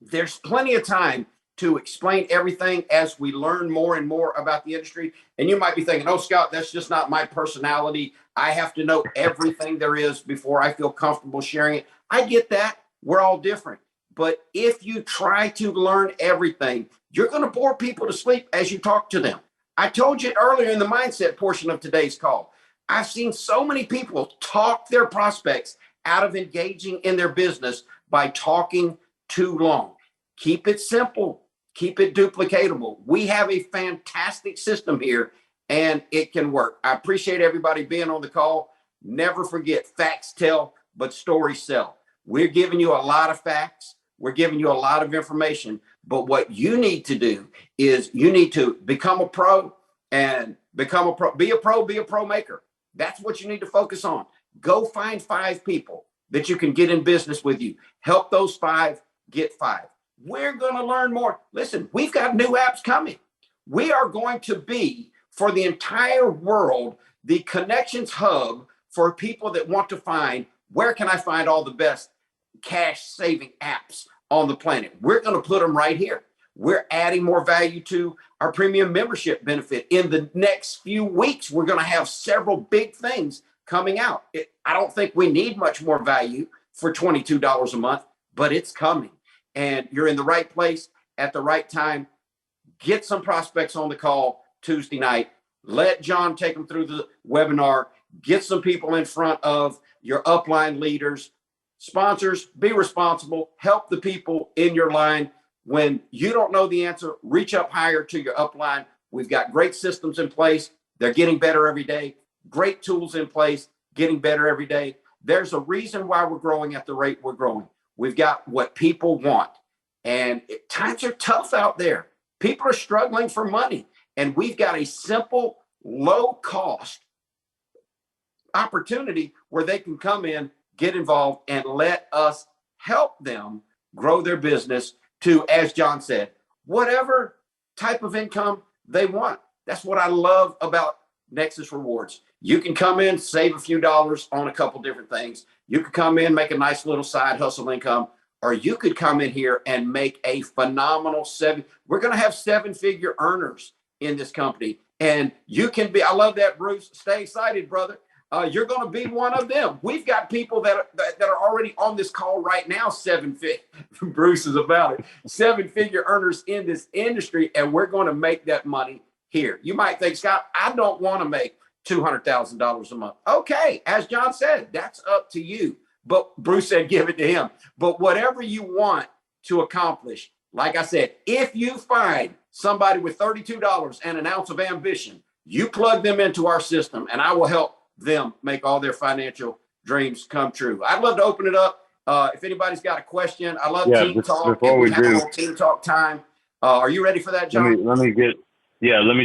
There's plenty of time to explain everything as we learn more and more about the industry. And you might be thinking, oh, Scott, that's just not my personality. I have to know everything there is before I feel comfortable sharing it. I get that. We're all different. But if you try to learn everything, you're going to bore people to sleep as you talk to them. I told you earlier in the mindset portion of today's call, I've seen so many people talk their prospects out of engaging in their business by talking too long. Keep it simple. Keep it duplicatable. We have a fantastic system here, and it can work. I appreciate everybody being on the call. Never forget, facts tell, but stories sell. We're giving you a lot of facts. We're giving you a lot of information, But what you need to do is you need to become a pro and become a pro, be a pro maker. That's what you need to focus on. Go find 5 people that you can get in business with you. Help those 5 get 5. We're going to learn more. Listen, we've got new apps coming. We are going to be, for the entire world, the connections hub for people that want to find, where can I find all the best cash saving apps on the planet? We're going to put them right here. We're adding more value to our premium membership benefit. In the next few weeks, we're going to have several big things coming out. I don't think we need much more value for $22 a month, but it's coming. And you're in the right place at the right time. Get some prospects on the call Tuesday night. Let John take them through the webinar. Get some people in front of your upline leaders. Sponsors, be responsible. Help the people in your line. When you don't know the answer, reach up higher to your upline. We've got great systems in place. They're getting better every day. Great tools in place, getting better every day. There's a reason why we're growing at the rate we're growing. We've got what people want. And times are tough out there. People are struggling for money. And we've got a simple, low cost opportunity where they can come in, get involved, and let us help them grow their business to, as John said, whatever type of income they want. That's what I love about Nexus Rewards. You can come in, save a few dollars on a couple different things. You could come in, make a nice little side hustle income, or you could come in here and make a phenomenal we're going to have 7-figure earners in this company. And you can be, I love that, Bruce. Stay excited, brother. You're going to be one of them. We've got people that are already on this call right now, Bruce is about it, 7-figure earners in this industry, and we're going to make that money here. You might think, Scott, I don't want to make $200,000 a month. Okay, as John said, that's up to you. But Bruce said, give it to him. But whatever you want to accomplish, like I said, if you find somebody with $32 and an ounce of ambition, you plug them into our system, and I will help them make all their financial dreams come true. I'd love to open it up. If anybody's got a question, I love team talk. Before we have a little team talk time. Are you ready for that, John? Let me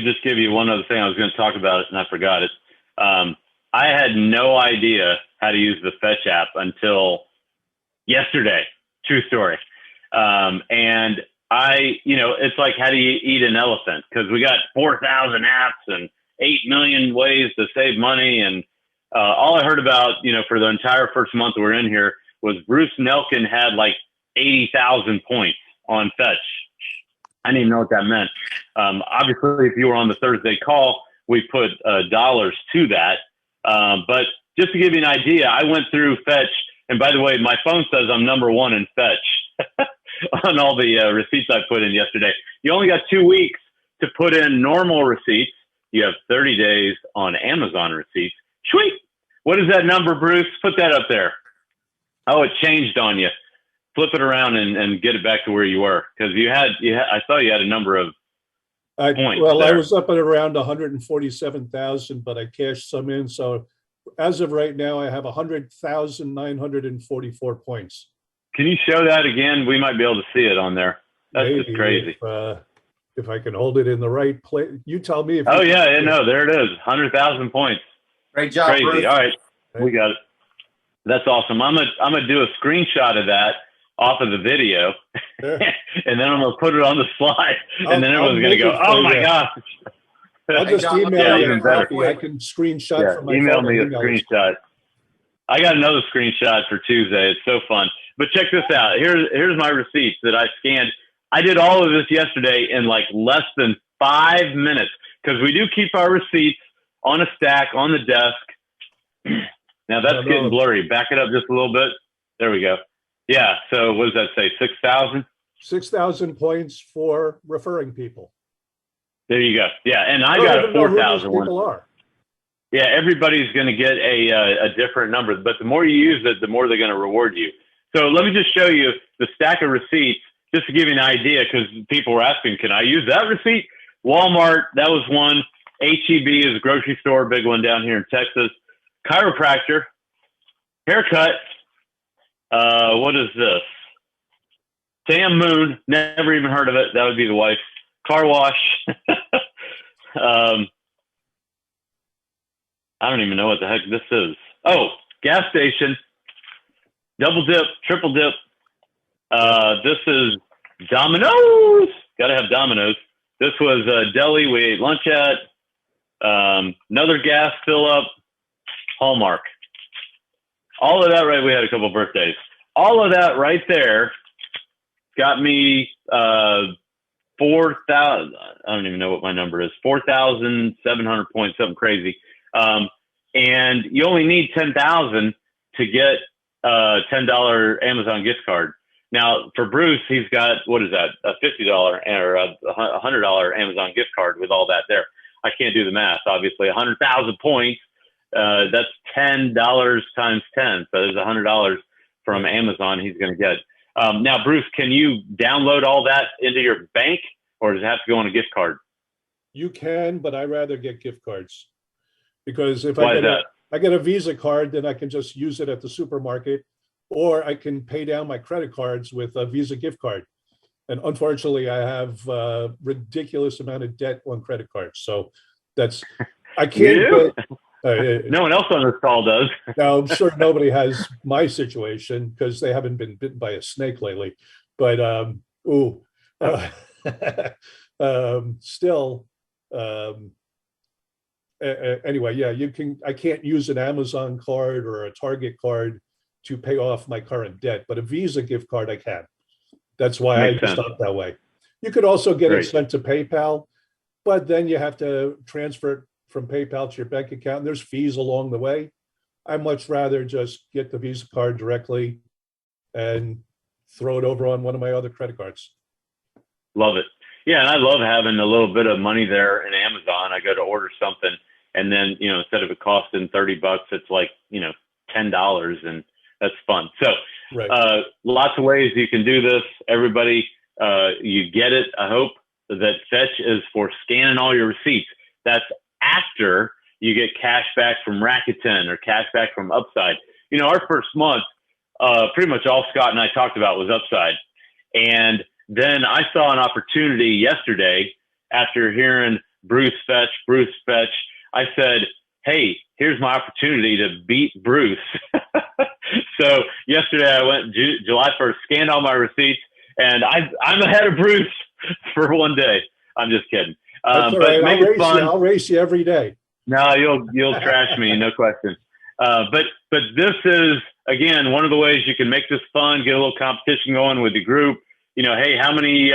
just give you one other thing. I was going to talk about it and I forgot it. I had no idea how to use the Fetch app until yesterday. True story. And it's like, how do you eat an elephant? Because we got 4,000 apps and 8 million ways to save money. And all I heard about, for the entire first month we're in here was Bruce Nelkin had like 80,000 points on Fetch. I didn't even know what that meant. Obviously, if you were on the Thursday call, we put dollars to that. But just to give you an idea, I went through Fetch. And by the way, my phone says I'm #1 in Fetch on all the receipts I put in yesterday. You only got 2 weeks to put in normal receipts. You have 30 days on Amazon receipts. Sweet. What is that number, Bruce? Put that up there. Oh, it changed on you. Flip it around and get it back to where you were. Because I saw you had a number of points. Well, there. I was up at around 147,000, but I cashed some in. So as of right now, I have 100,944 points. Can you show that again? We might be able to see it on there. That's just crazy. If I can hold it in the right place, you tell me. There it is. 100,000 points. Great job, Crazy. Bruce. All right, we got it. That's awesome. I'm gonna do a screenshot of that off of the video, and then I'm gonna put it on the slide, and then everyone's gonna go, "Oh my gosh!" I'll just John, email you. even better. I can screenshot from my email phone. me a screenshot. I got another screenshot for Tuesday. It's so fun. But check this out. Here's my receipts that I scanned. I did all of this yesterday in like less than 5 minutes because we do keep our receipts on a stack on the desk. Now that's getting blurry. Back it up just a little bit. There we go. Yeah. So what does that say? 6,000? 6,000 points for referring people. There you go. Yeah. And I got a 4,000 one. People are. Yeah. Everybody's going to get a different number, but the more you use it, the more they're going to reward you. So let me just show you the stack of receipts just to give you an idea, because people were asking, can I use that receipt? Walmart, that was one. H-E-B is a grocery store, big one down here in Texas. Chiropractor, haircut. What is this? Sam Moon, never even heard of it. That would be the wife. Car wash. I don't even know what the heck this is. Oh, gas station. Double dip, triple dip. This is Domino's. Got to have Domino's. This was a deli we ate lunch at. Another gas fill up. Hallmark. All of that, right? We had a couple of birthdays. All of that right there got me 4,000. I don't even know what my number is. 4,700 points, something crazy. And you only need 10,000 to get a $10 Amazon gift card. Now for Bruce, he's got, what is that? A $50 or a $100 Amazon gift card with all that there. I can't do the math. Obviously, 100,000 points. That's $10 times 10. So there's $100 from Amazon he's going to get. Now, Bruce, can you download all that into your bank, or does it have to go on a gift card? You can, but I rather get gift cards, because if Why I is that? get a Visa card, then I can just use it at the supermarket, or I can pay down my credit cards with a Visa gift card. And unfortunately, I have a ridiculous amount of debt on credit cards. So that's, I can't. No one else on this call does. Now, I'm sure nobody has my situation because they haven't been bitten by a snake lately. But still, anyway, yeah, you can. I can't use an Amazon card or a Target card to pay off my current debt, but a Visa gift card I can. That's why I just opt that way. You could also get it sent to PayPal, but then you have to transfer it from PayPal to your bank account, and there's fees along the way. I much rather just get the Visa card directly and throw it over on one of my other credit cards. Love it. Yeah, and I love having a little bit of money there in Amazon. I go to order something, and then, you know, instead of it costing $30, it's like, you know, $10, and that's fun. So lots of ways you can do this. Everybody, you get it. I hope that Fetch is for scanning all your receipts. That's after you get cash back from Rakuten or cash back from Upside. You know, our first month, pretty much all Scott and I talked about was Upside. And then I saw an opportunity yesterday after hearing Bruce Fetch. I said, hey, here's my opportunity to beat Bruce. So yesterday I went July 1st, scanned all my receipts, and I'm ahead of Bruce for one day. I'm just kidding. That's all right. I'll race you every day. No, you'll trash me, no question. But this is, again, one of the ways you can make this fun, get a little competition going with the group. You know, hey, how many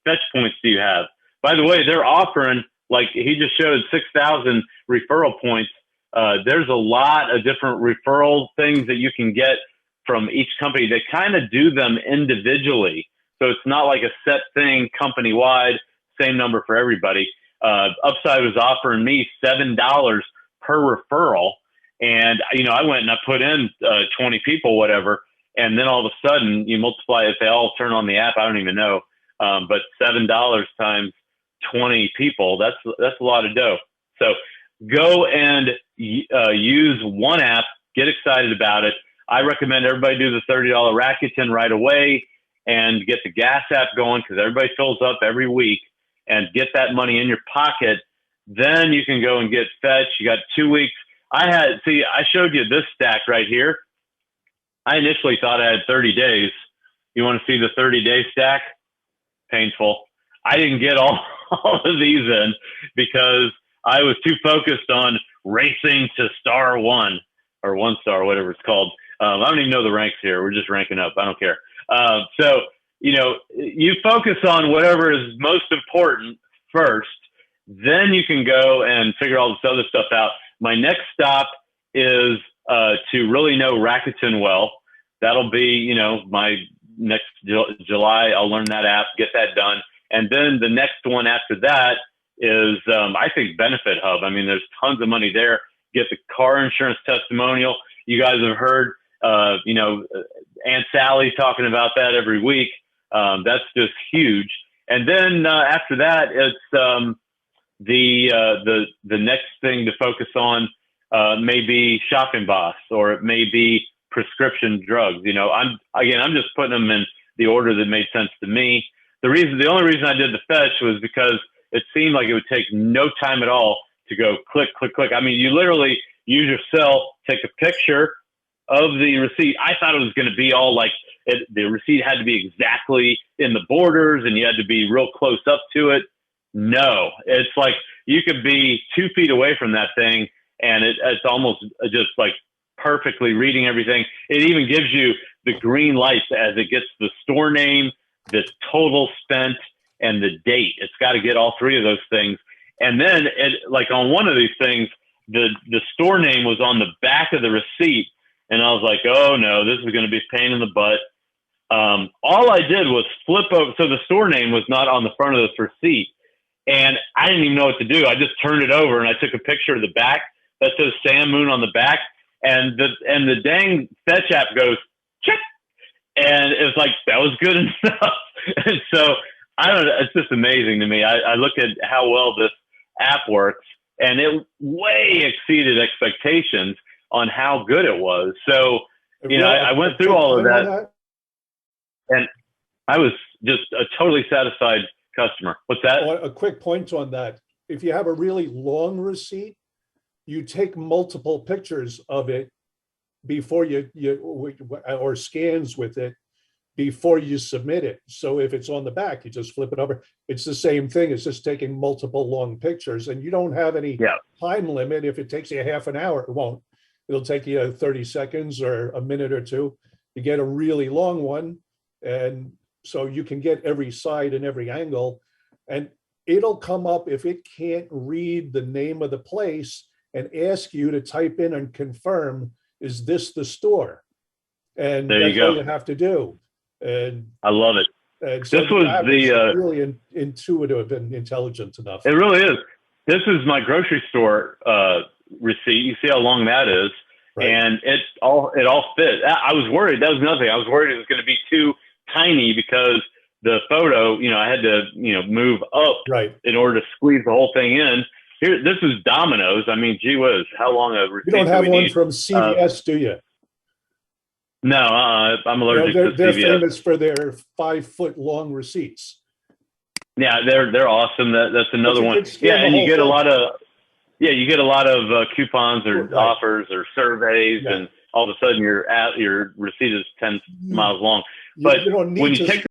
fetch points do you have? By the way, they're offering, like he just showed, 6,000 referral points. There's a lot of different referral things that you can get from each company. They kind of do them individually. So it's not like a set thing company-wide, same number for everybody. Upside was offering me $7 per referral. And, you know, I went and I put in 20 people, whatever. And then all of a sudden you multiply, if they all turn on the app, I don't even know. But $7 times 20 people, that's a lot of dough. So go and use one app, get excited about it. I recommend everybody do the $30 Rakuten right away and get the gas app going, because everybody fills up every week, and get that money in your pocket. Then you can go and get Fetch. You got 2 weeks. I showed you this stack right here. I initially thought I had 30 days. You want to see the 30-day stack? Painful. I didn't get all of these in because I was too focused on racing to star 1 or 1 star, whatever it's called. I don't even know the ranks here. We're just ranking up. I don't care. So, you know, you focus on whatever is most important first, then you can go and figure all this other stuff out. My next stop is to really know Rakuten well. That'll be, you know, my next July. I'll learn that app, get that done. And then the next one after that is, I think, Benefit Hub. I mean, there's tons of money there. Get the car insurance testimonial. You guys have heard, you know, Aunt Sally talking about that every week. That's just huge. And then after that, it's the next thing to focus on may be Shopping Boss, or it may be prescription drugs. You know, I'm just putting them in the order that made sense to me. The only reason I did the fetch was because it seemed like it would take no time at all to go click, click, click. I mean, you literally use your cell, take a picture of the receipt. I thought it was going to be all like the receipt had to be exactly in the borders and you had to be real close up to it. No, it's like you could be 2 feet away from that thing and it's almost just like perfectly reading everything. It even gives you the green lights as it gets the store name, the total spent, and the date. It's got to get all three of those things. And then like on one of these things, the store name was on the back of the receipt. And I was like, oh no, this is going to be a pain in the butt. All I did was flip over. So the store name was not on the front of this receipt. And I didn't even know what to do. I just turned it over and I took a picture of the back that says Sam Moon on the back. And the dang fetch app goes, check. And it's like, that was good enough. And so I don't know. It's just amazing to me. I look at how well this app works and it way exceeded expectations on how good it was. So, you know, I went through all of that and I was just a totally satisfied customer. What's that? A quick point on that. If you have a really long receipt, you take multiple pictures of it before or scans with it before you submit it. So if it's on the back, you just flip it over. It's the same thing. It's just taking multiple long pictures and you don't have any time limit. If it takes you half an hour, it won't. It'll take you 30 seconds or a minute or two. You get a really long one. And so you can get every side and every angle. And it'll come up if it can't read the name of the place and ask you to type in and confirm, is this the store? And there that's you go. all you have to do. And I love it. And so this was really intuitive and intelligent enough. It really is. This is my grocery store receipt. You see how long that is, right. And it all fit. I was worried. That was another thing. I was worried it was going to be too tiny because the photo, you know, I had to, you know, move up in order to squeeze the whole thing in. Here, this is Domino's. I mean, gee whiz, how long a receipt? You don't have one from CVS, do you? No, I'm allergic to CVS. They're famous for their 5 foot long receipts. Yeah, they're awesome. That's another one. Yeah, and you get a lot of coupons or offers or surveys, and all of a sudden your receipt is 10 miles long. But when you take